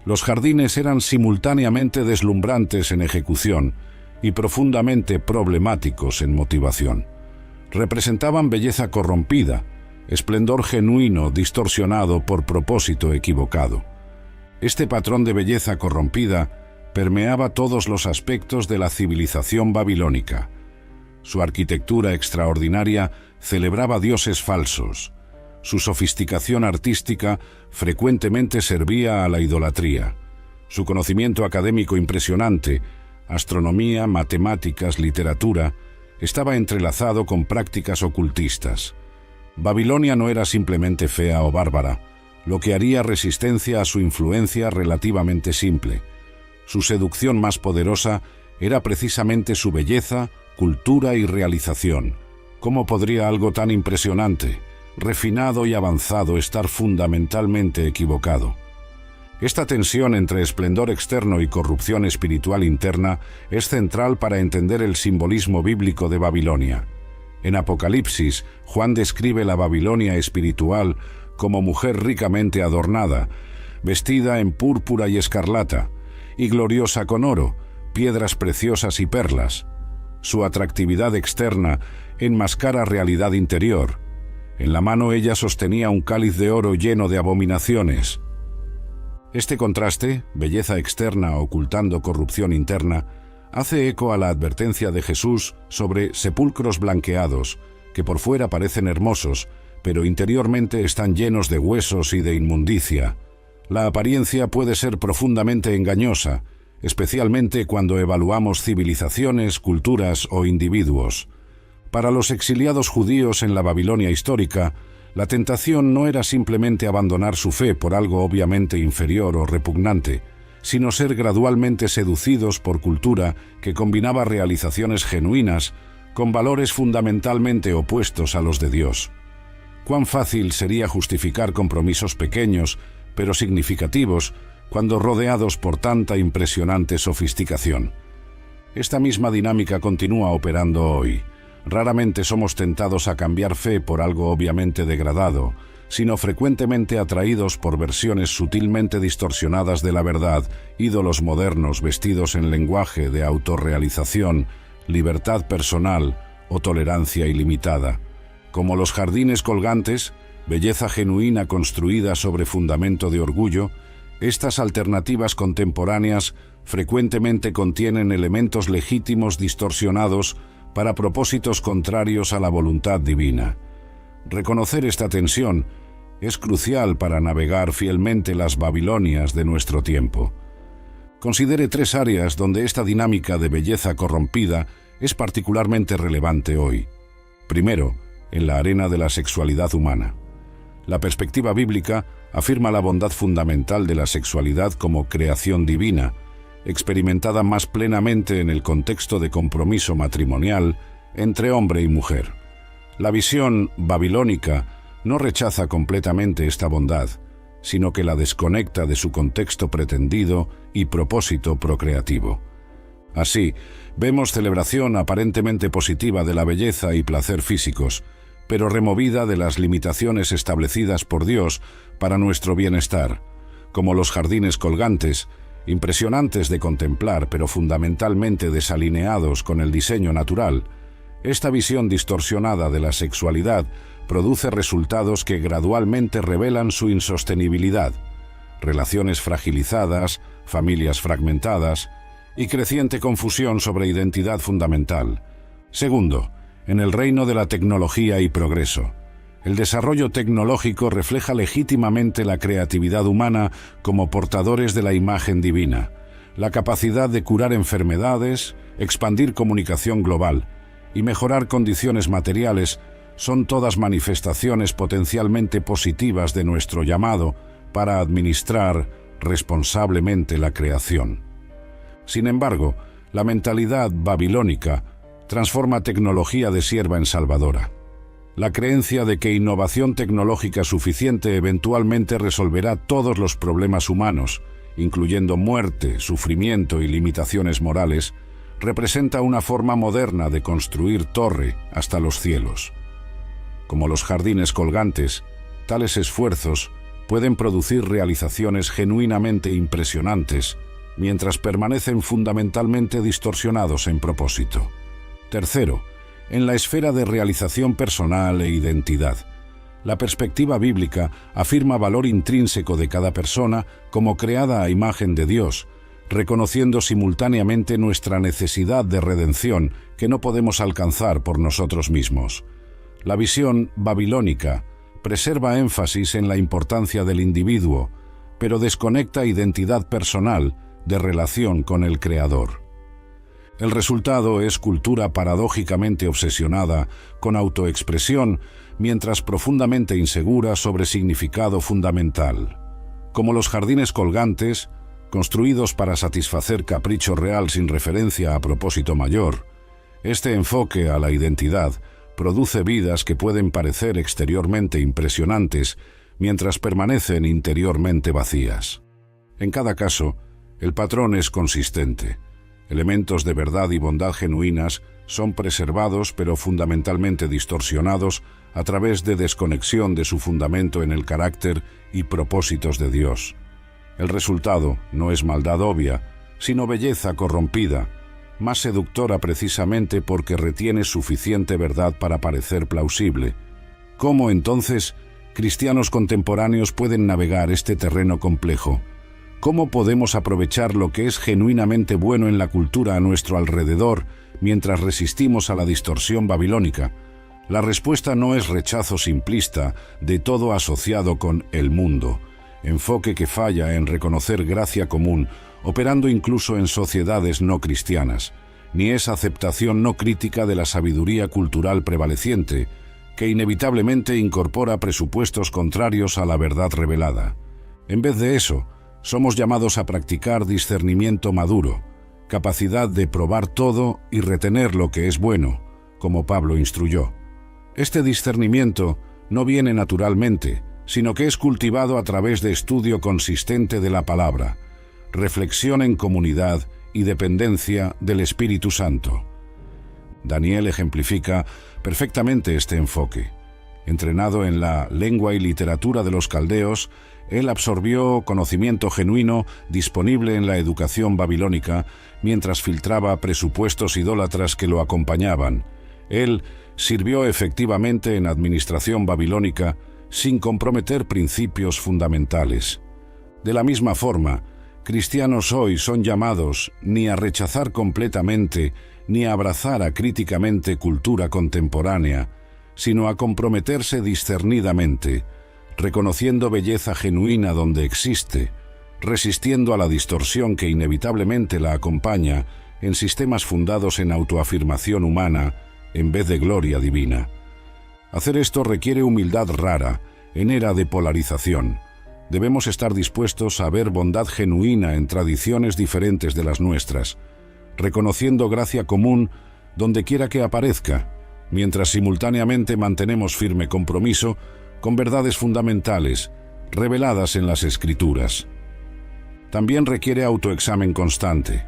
Los jardines eran simultáneamente deslumbrantes en ejecución y profundamente problemáticos en motivación. Representaban belleza corrompida, esplendor genuino distorsionado por propósito equivocado. Este patrón de belleza corrompida permeaba todos los aspectos de la civilización babilónica. Su arquitectura extraordinaria celebraba dioses falsos. Su sofisticación artística frecuentemente servía a la idolatría. Su conocimiento académico impresionante, astronomía, matemáticas, literatura, estaba entrelazado con prácticas ocultistas. Babilonia no era simplemente fea o bárbara, lo que haría resistencia a su influencia relativamente simple. Su seducción más poderosa era precisamente su belleza, cultura y realización. ¿Cómo podría algo tan impresionante, refinado y avanzado estar fundamentalmente equivocado? Esta tensión entre esplendor externo y corrupción espiritual interna es central para entender el simbolismo bíblico de Babilonia. En Apocalipsis, Juan describe la Babilonia espiritual como mujer ricamente adornada, vestida en púrpura y escarlata, y gloriosa con oro, piedras preciosas y perlas. Su atractividad externa enmascara realidad interior. En la mano ella sostenía un cáliz de oro lleno de abominaciones. Este contraste, belleza externa ocultando corrupción interna, hace eco a la advertencia de Jesús sobre sepulcros blanqueados, que por fuera parecen hermosos, pero interiormente están llenos de huesos y de inmundicia. La apariencia puede ser profundamente engañosa, especialmente cuando evaluamos civilizaciones, culturas o individuos. Para los exiliados judíos en la Babilonia histórica, la tentación no era simplemente abandonar su fe por algo obviamente inferior o repugnante, sino ser gradualmente seducidos por cultura que combinaba realizaciones genuinas con valores fundamentalmente opuestos a los de Dios. Cuán fácil sería justificar compromisos pequeños, pero significativos, cuando rodeados por tanta impresionante sofisticación. Esta misma dinámica continúa operando hoy. Raramente somos tentados a cambiar fe por algo obviamente degradado, sino frecuentemente atraídos por versiones sutilmente distorsionadas de la verdad, ídolos modernos vestidos en lenguaje de autorrealización, libertad personal o tolerancia ilimitada. Como los jardines colgantes, belleza genuina construida sobre fundamento de orgullo, estas alternativas contemporáneas frecuentemente contienen elementos legítimos distorsionados para propósitos contrarios a la voluntad divina. Reconocer esta tensión es crucial para navegar fielmente las Babilonias de nuestro tiempo. Considere 3 áreas donde esta dinámica de belleza corrompida es particularmente relevante hoy. Primero, en la arena de la sexualidad humana. La perspectiva bíblica afirma la bondad fundamental de la sexualidad como creación divina, experimentada más plenamente en el contexto de compromiso matrimonial entre hombre y mujer. La visión babilónica no rechaza completamente esta bondad, sino que la desconecta de su contexto pretendido y propósito procreativo. Así, vemos celebración aparentemente positiva de la belleza y placer físicos, pero removida de las limitaciones establecidas por Dios para nuestro bienestar, como los jardines colgantes, impresionantes de contemplar, pero fundamentalmente desalineados con el diseño natural. Esta visión distorsionada de la sexualidad produce resultados que gradualmente revelan su insostenibilidad: relaciones fragilizadas, familias fragmentadas y creciente confusión sobre identidad fundamental. Segundo, en el reino de la tecnología y progreso. El desarrollo tecnológico refleja legítimamente la creatividad humana como portadores de la imagen divina, la capacidad de curar enfermedades, expandir comunicación global y mejorar condiciones materiales son todas manifestaciones potencialmente positivas de nuestro llamado para administrar responsablemente la creación. Sin embargo, la mentalidad babilónica transforma tecnología de sierva en salvadora. La creencia de que innovación tecnológica suficiente eventualmente resolverá todos los problemas humanos, incluyendo muerte, sufrimiento y limitaciones morales, representa una forma moderna de construir torre hasta los cielos. Como los jardines colgantes, tales esfuerzos pueden producir realizaciones genuinamente impresionantes, mientras permanecen fundamentalmente distorsionados en propósito. Tercero, en la esfera de realización personal e identidad. La perspectiva bíblica afirma valor intrínseco de cada persona como creada a imagen de Dios, reconociendo simultáneamente nuestra necesidad de redención que no podemos alcanzar por nosotros mismos. La visión babilónica preserva énfasis en la importancia del individuo, pero desconecta identidad personal de relación con el Creador. El resultado es cultura paradójicamente obsesionada con autoexpresión, mientras profundamente insegura sobre significado fundamental. Como los jardines colgantes, construidos para satisfacer capricho real sin referencia a propósito mayor, este enfoque a la identidad produce vidas que pueden parecer exteriormente impresionantes, mientras permanecen interiormente vacías. En cada caso, el patrón es consistente. Elementos de verdad y bondad genuinas son preservados pero fundamentalmente distorsionados a través de desconexión de su fundamento en el carácter y propósitos de Dios. El resultado no es maldad obvia, sino belleza corrompida, más seductora precisamente porque retiene suficiente verdad para parecer plausible. ¿Cómo entonces cristianos contemporáneos pueden navegar este terreno complejo? ¿Cómo podemos aprovechar lo que es genuinamente bueno en la cultura a nuestro alrededor mientras resistimos a la distorsión babilónica? La respuesta no es rechazo simplista de todo asociado con el mundo, enfoque que falla en reconocer gracia común, operando incluso en sociedades no cristianas, ni es aceptación no crítica de la sabiduría cultural prevaleciente, que inevitablemente incorpora presupuestos contrarios a la verdad revelada. En vez de eso, somos llamados a practicar discernimiento maduro, capacidad de probar todo y retener lo que es bueno, como Pablo instruyó. Este discernimiento no viene naturalmente, sino que es cultivado a través de estudio consistente de la palabra, reflexión en comunidad y dependencia del Espíritu Santo. Daniel ejemplifica perfectamente este enfoque. Entrenado en la lengua y literatura de los caldeos, él absorbió conocimiento genuino disponible en la educación babilónica mientras filtraba presupuestos idólatras que lo acompañaban. Él sirvió efectivamente en administración babilónica sin comprometer principios fundamentales. De la misma forma, cristianos hoy son llamados ni a rechazar completamente ni a abrazar acríticamente cultura contemporánea, sino a comprometerse discernidamente, reconociendo belleza genuina donde existe, resistiendo a la distorsión que inevitablemente la acompaña en sistemas fundados en autoafirmación humana en vez de gloria divina. Hacer esto requiere humildad rara, en era de polarización. Debemos estar dispuestos a ver bondad genuina en tradiciones diferentes de las nuestras, reconociendo gracia común donde quiera que aparezca, mientras simultáneamente mantenemos firme compromiso con verdades fundamentales, reveladas en las Escrituras. También requiere autoexamen constante.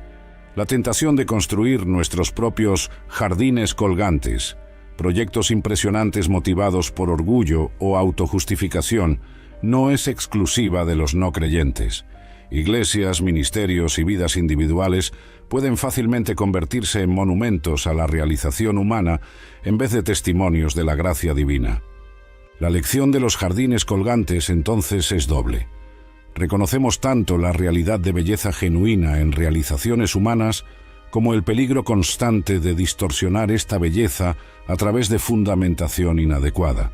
La tentación de construir nuestros propios jardines colgantes, proyectos impresionantes motivados por orgullo o autojustificación, no es exclusiva de los no creyentes. Iglesias, ministerios y vidas individuales pueden fácilmente convertirse en monumentos a la realización humana en vez de testimonios de la gracia divina. La lección de los jardines colgantes entonces es doble. Reconocemos tanto la realidad de belleza genuina en realizaciones humanas como el peligro constante de distorsionar esta belleza a través de fundamentación inadecuada.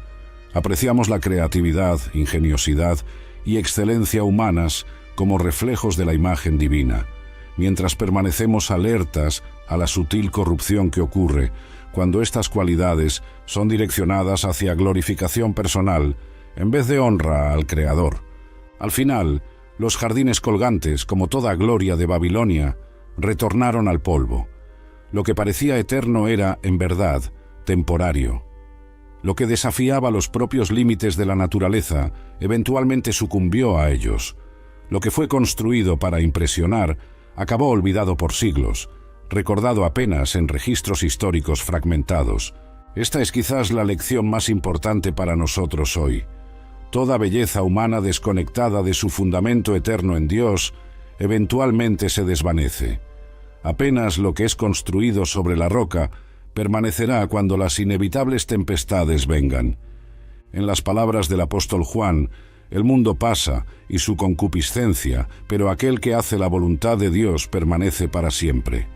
Apreciamos la creatividad, ingeniosidad y excelencia humanas como reflejos de la imagen divina, mientras permanecemos alertas a la sutil corrupción que ocurre cuando estas cualidades son direccionadas hacia glorificación personal en vez de honra al Creador. Al final, los jardines colgantes, como toda gloria de Babilonia, retornaron al polvo. Lo que parecía eterno era, en verdad, temporario. Lo que desafiaba los propios límites de la naturaleza eventualmente sucumbió a ellos. Lo que fue construido para impresionar acabó olvidado por siglos, recordado apenas en registros históricos fragmentados. Esta es quizás la lección más importante para nosotros hoy. Toda belleza humana desconectada de su fundamento eterno en Dios eventualmente se desvanece. Apenas lo que es construido sobre la roca permanecerá cuando las inevitables tempestades vengan. En las palabras del apóstol Juan, el mundo pasa y su concupiscencia, pero aquel que hace la voluntad de Dios permanece para siempre.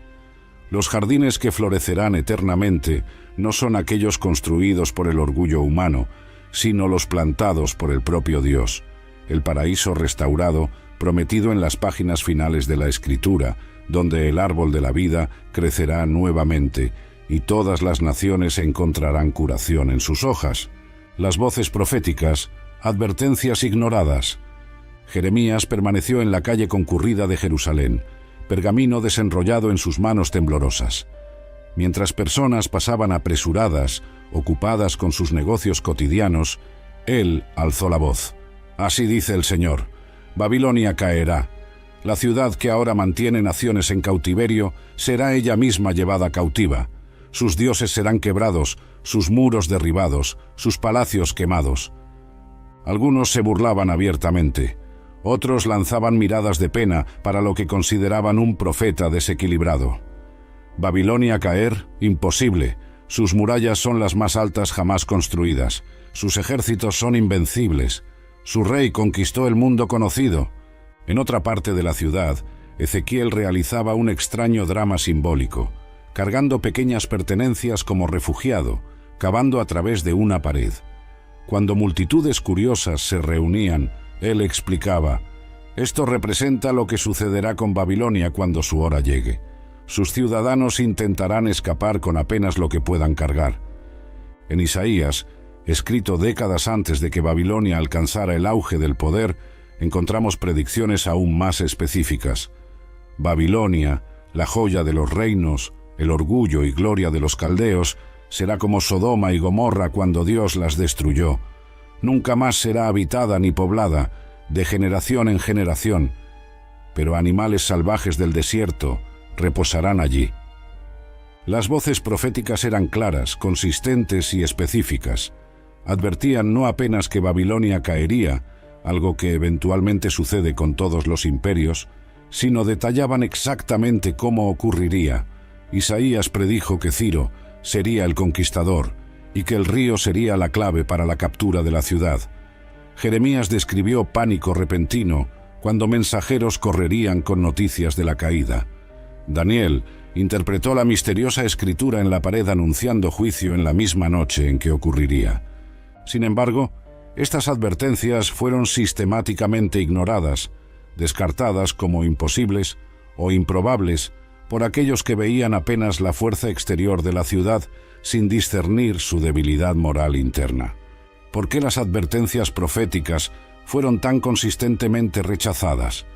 Los jardines que florecerán eternamente no son aquellos construidos por el orgullo humano, sino los plantados por el propio Dios, el paraíso restaurado prometido en las páginas finales de la Escritura, donde el árbol de la vida crecerá nuevamente y todas las naciones encontrarán curación en sus hojas. Las voces proféticas, advertencias ignoradas. Jeremías permaneció en la calle concurrida de Jerusalén, pergamino desenrollado en sus manos temblorosas. Mientras personas pasaban apresuradas, ocupadas con sus negocios cotidianos, él alzó la voz. Así dice el Señor, Babilonia caerá. La ciudad que ahora mantiene naciones en cautiverio será ella misma llevada cautiva. Sus dioses serán quebrados, sus muros derribados, sus palacios quemados. Algunos se burlaban abiertamente. Otros lanzaban miradas de pena para lo que consideraban un profeta desequilibrado. Babilonia caer, imposible. Sus murallas son las más altas jamás construidas. Sus ejércitos son invencibles. Su rey conquistó el mundo conocido. En otra parte de la ciudad, Ezequiel realizaba un extraño drama simbólico, cargando pequeñas pertenencias como refugiado, cavando a través de una pared. Cuando multitudes curiosas se reunían, él explicaba: esto representa lo que sucederá con Babilonia cuando su hora llegue. Sus ciudadanos intentarán escapar con apenas lo que puedan cargar. En Isaías, escrito décadas antes de que Babilonia alcanzara el auge del poder, encontramos predicciones aún más específicas. Babilonia, la joya de los reinos, el orgullo y gloria de los caldeos, será como Sodoma y Gomorra cuando Dios las destruyó. Nunca más será habitada ni poblada, de generación en generación, pero animales salvajes del desierto reposarán allí. Las voces proféticas eran claras, consistentes y específicas. Advertían no apenas que Babilonia caería, algo que eventualmente sucede con todos los imperios, sino detallaban exactamente cómo ocurriría. Isaías predijo que Ciro sería el conquistador y que el río sería la clave para la captura de la ciudad. Jeremías describió pánico repentino cuando mensajeros correrían con noticias de la caída. Daniel interpretó la misteriosa escritura en la pared anunciando juicio en la misma noche en que ocurriría. Sin embargo, estas advertencias fueron sistemáticamente ignoradas, descartadas como imposibles o improbables por aquellos que veían apenas la fuerza exterior de la ciudad sin discernir su debilidad moral interna. ¿Por qué las advertencias proféticas fueron tan consistentemente rechazadas?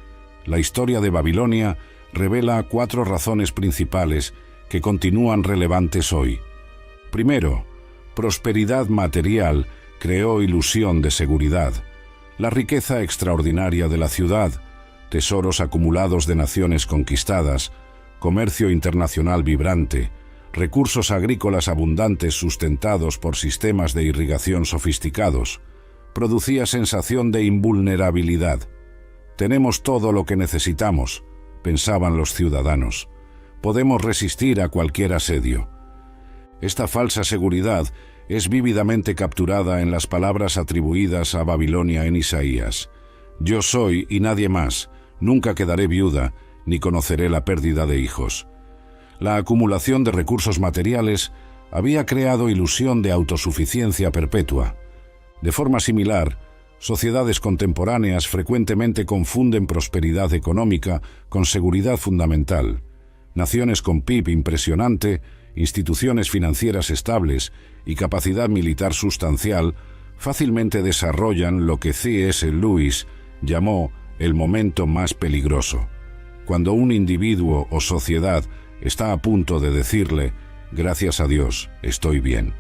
La historia de Babilonia revela 4 razones principales que continúan relevantes hoy. Primero, prosperidad material creó ilusión de seguridad. La riqueza extraordinaria de la ciudad, tesoros acumulados de naciones conquistadas, comercio internacional vibrante, recursos agrícolas abundantes sustentados por sistemas de irrigación sofisticados, producía sensación de invulnerabilidad. Tenemos todo lo que necesitamos, pensaban los ciudadanos. Podemos resistir a cualquier asedio. Esta falsa seguridad es vívidamente capturada en las palabras atribuidas a Babilonia en Isaías. Yo soy y nadie más, nunca quedaré viuda, ni conoceré la pérdida de hijos. La acumulación de recursos materiales había creado ilusión de autosuficiencia perpetua. De forma similar, sociedades contemporáneas frecuentemente confunden prosperidad económica con seguridad fundamental. Naciones con PIB impresionante, instituciones financieras estables y capacidad militar sustancial fácilmente desarrollan lo que C.S. Lewis llamó el momento más peligroso, cuando un individuo o sociedad está a punto de decirle, gracias a Dios, estoy bien.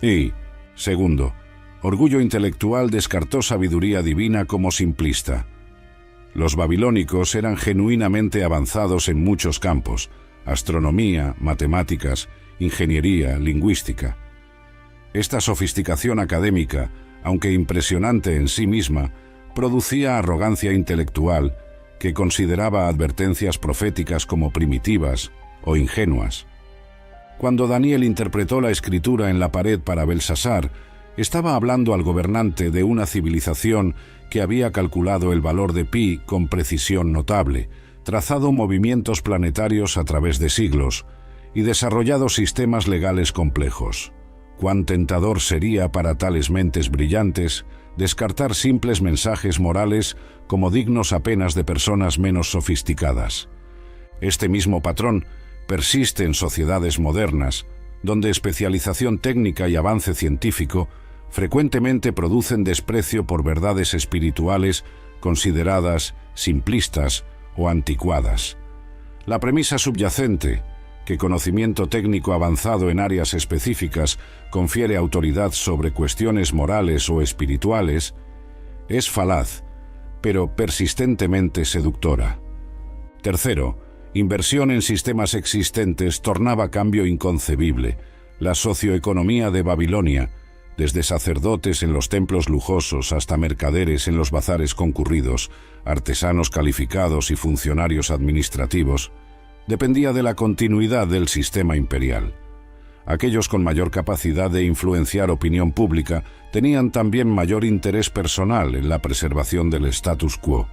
Y, segundo, orgullo intelectual descartó sabiduría divina como simplista. Los babilónicos eran genuinamente avanzados en muchos campos: astronomía, matemáticas, ingeniería, lingüística. Esta sofisticación académica, aunque impresionante en sí misma, producía arrogancia intelectual que consideraba advertencias proféticas como primitivas o ingenuas. Cuando Daniel interpretó la escritura en la pared para Belsasar, estaba hablando al gobernante de una civilización que había calculado el valor de pi con precisión notable, trazado movimientos planetarios a través de siglos y desarrollado sistemas legales complejos. Cuán tentador sería para tales mentes brillantes descartar simples mensajes morales como dignos apenas de personas menos sofisticadas. Este mismo patrón persiste en sociedades modernas, donde especialización técnica y avance científico frecuentemente producen desprecio por verdades espirituales consideradas simplistas o anticuadas. La premisa subyacente, que conocimiento técnico avanzado en áreas específicas confiere autoridad sobre cuestiones morales o espirituales, es falaz, pero persistentemente seductora. Tercero, inversión en sistemas existentes tornaba cambio inconcebible. La socioeconomía de Babilonia, desde sacerdotes en los templos lujosos hasta mercaderes en los bazares concurridos, artesanos calificados y funcionarios administrativos, dependía de la continuidad del sistema imperial. Aquellos con mayor capacidad de influenciar opinión pública tenían también mayor interés personal en la preservación del status quo.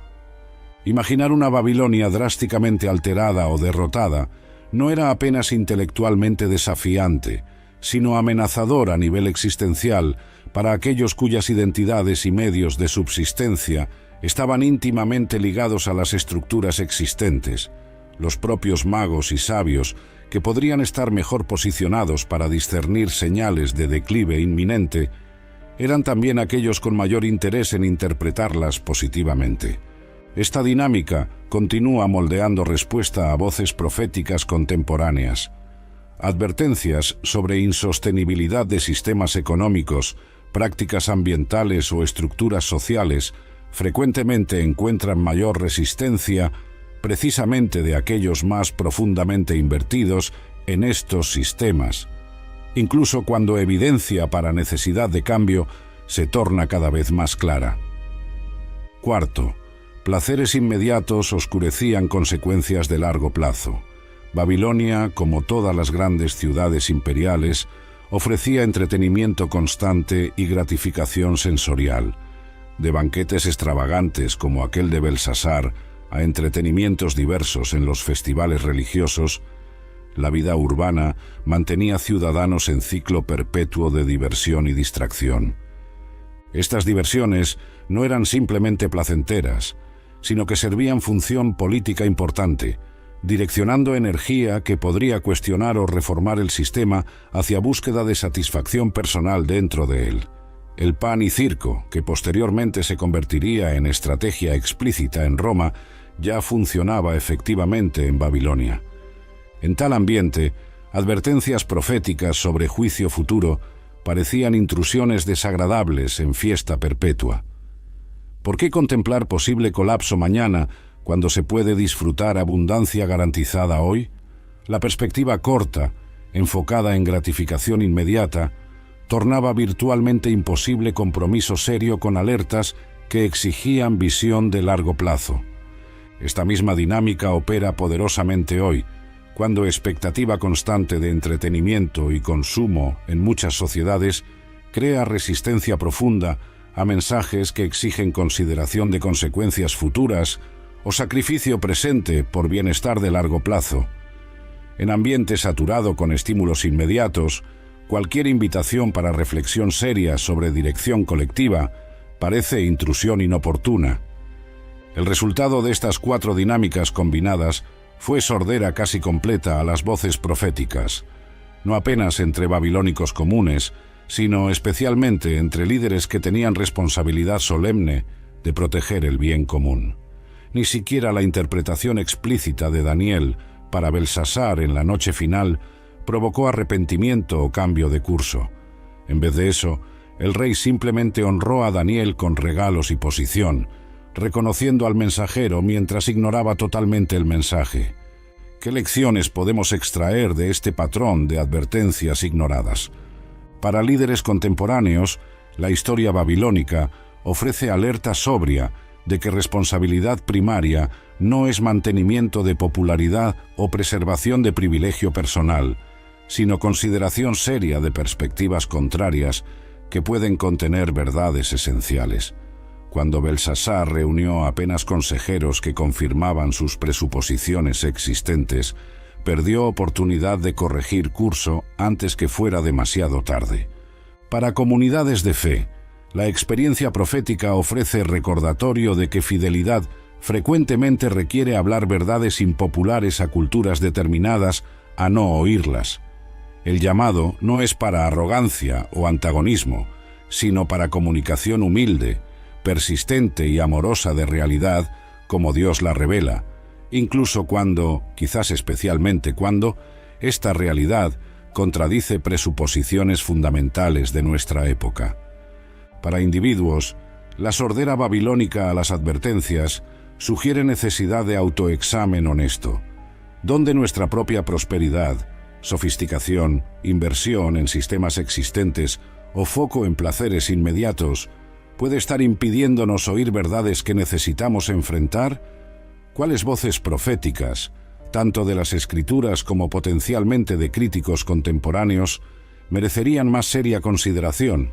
Imaginar una Babilonia drásticamente alterada o derrotada no era apenas intelectualmente desafiante, sino amenazador a nivel existencial para aquellos cuyas identidades y medios de subsistencia estaban íntimamente ligados a las estructuras existentes. Los propios magos y sabios, que podrían estar mejor posicionados para discernir señales de declive inminente, eran también aquellos con mayor interés en interpretarlas positivamente. Esta dinámica continúa moldeando respuesta a voces proféticas contemporáneas. Advertencias sobre insostenibilidad de sistemas económicos, prácticas ambientales o estructuras sociales frecuentemente encuentran mayor resistencia precisamente de aquellos más profundamente invertidos en estos sistemas, incluso cuando evidencia para necesidad de cambio se torna cada vez más clara. Cuarto, placeres inmediatos oscurecían consecuencias de largo plazo. Babilonia, como todas las grandes ciudades imperiales, ofrecía entretenimiento constante y gratificación sensorial. De banquetes extravagantes como aquel de Belsasar a entretenimientos diversos en los festivales religiosos, la vida urbana mantenía ciudadanos en ciclo perpetuo de diversión y distracción. Estas diversiones no eran simplemente placenteras, sino que servían función política importante, direccionando energía que podría cuestionar o reformar el sistema hacia búsqueda de satisfacción personal dentro de él. El pan y circo, que posteriormente se convertiría en estrategia explícita en Roma, ya funcionaba efectivamente en Babilonia. En tal ambiente, advertencias proféticas sobre juicio futuro parecían intrusiones desagradables en fiesta perpetua. ¿Por qué contemplar posible colapso mañana cuando se puede disfrutar abundancia garantizada hoy? La perspectiva corta, enfocada en gratificación inmediata, tornaba virtualmente imposible compromiso serio con alertas que exigían visión de largo plazo. Esta misma dinámica opera poderosamente hoy, cuando expectativa constante de entretenimiento y consumo en muchas sociedades crea resistencia profunda a mensajes que exigen consideración de consecuencias futuras o sacrificio presente por bienestar de largo plazo. En ambiente saturado con estímulos inmediatos, cualquier invitación para reflexión seria sobre dirección colectiva parece intrusión inoportuna. El resultado de estas 4 dinámicas combinadas fue sordera casi completa a las voces proféticas, no apenas entre babilónicos comunes, sino especialmente entre líderes que tenían responsabilidad solemne de proteger el bien común. Ni siquiera la interpretación explícita de Daniel para Belsasar en la noche final provocó arrepentimiento o cambio de curso. En vez de eso, el rey simplemente honró a Daniel con regalos y posición, reconociendo al mensajero mientras ignoraba totalmente el mensaje. ¿Qué lecciones podemos extraer de este patrón de advertencias ignoradas? Para líderes contemporáneos, la historia babilónica ofrece alerta sobria de que responsabilidad primaria no es mantenimiento de popularidad o preservación de privilegio personal, sino consideración seria de perspectivas contrarias que pueden contener verdades esenciales. Cuando Belsasar reunió apenas consejeros que confirmaban sus presuposiciones existentes, perdió oportunidad de corregir curso antes que fuera demasiado tarde. Para comunidades de fe, la experiencia profética ofrece recordatorio de que fidelidad frecuentemente requiere hablar verdades impopulares a culturas determinadas a no oírlas. El llamado no es para arrogancia o antagonismo, sino para comunicación humilde, persistente y amorosa de realidad como Dios la revela, incluso cuando, quizás especialmente cuando, esta realidad contradice presuposiciones fundamentales de nuestra época. Para individuos, la sordera babilónica a las advertencias sugiere necesidad de autoexamen honesto, donde nuestra propia prosperidad, sofisticación, inversión en sistemas existentes o foco en placeres inmediatos puede estar impidiéndonos oír verdades que necesitamos enfrentar. ¿Cuáles voces proféticas, tanto de las escrituras como potencialmente de críticos contemporáneos, merecerían más seria consideración?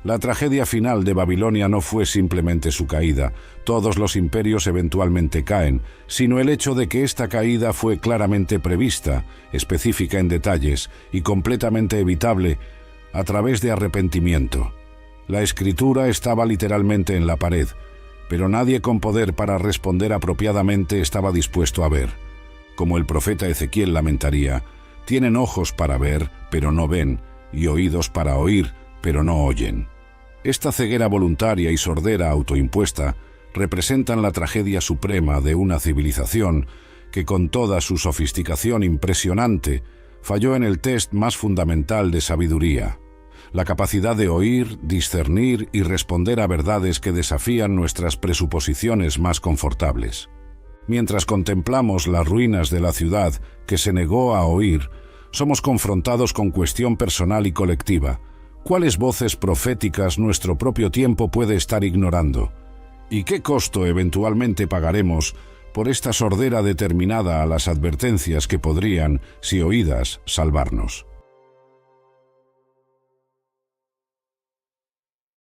La tragedia final de Babilonia no fue simplemente su caída, todos los imperios eventualmente caen, sino el hecho de que esta caída fue claramente prevista, específica en detalles y completamente evitable a través de arrepentimiento. La escritura estaba literalmente en la pared, pero nadie con poder para responder apropiadamente estaba dispuesto a ver. Como el profeta Ezequiel lamentaría, tienen ojos para ver, pero no ven, y oídos para oír, pero no oyen. Esta ceguera voluntaria y sordera autoimpuesta representan la tragedia suprema de una civilización que, con toda su sofisticación impresionante, falló en el test más fundamental de sabiduría: la capacidad de oír, discernir y responder a verdades que desafían nuestras presuposiciones más confortables. Mientras contemplamos las ruinas de la ciudad que se negó a oír, somos confrontados con cuestión personal y colectiva. ¿Cuáles voces proféticas nuestro propio tiempo puede estar ignorando? ¿Y qué costo eventualmente pagaremos por esta sordera determinada a las advertencias que podrían, si oídas, salvarnos?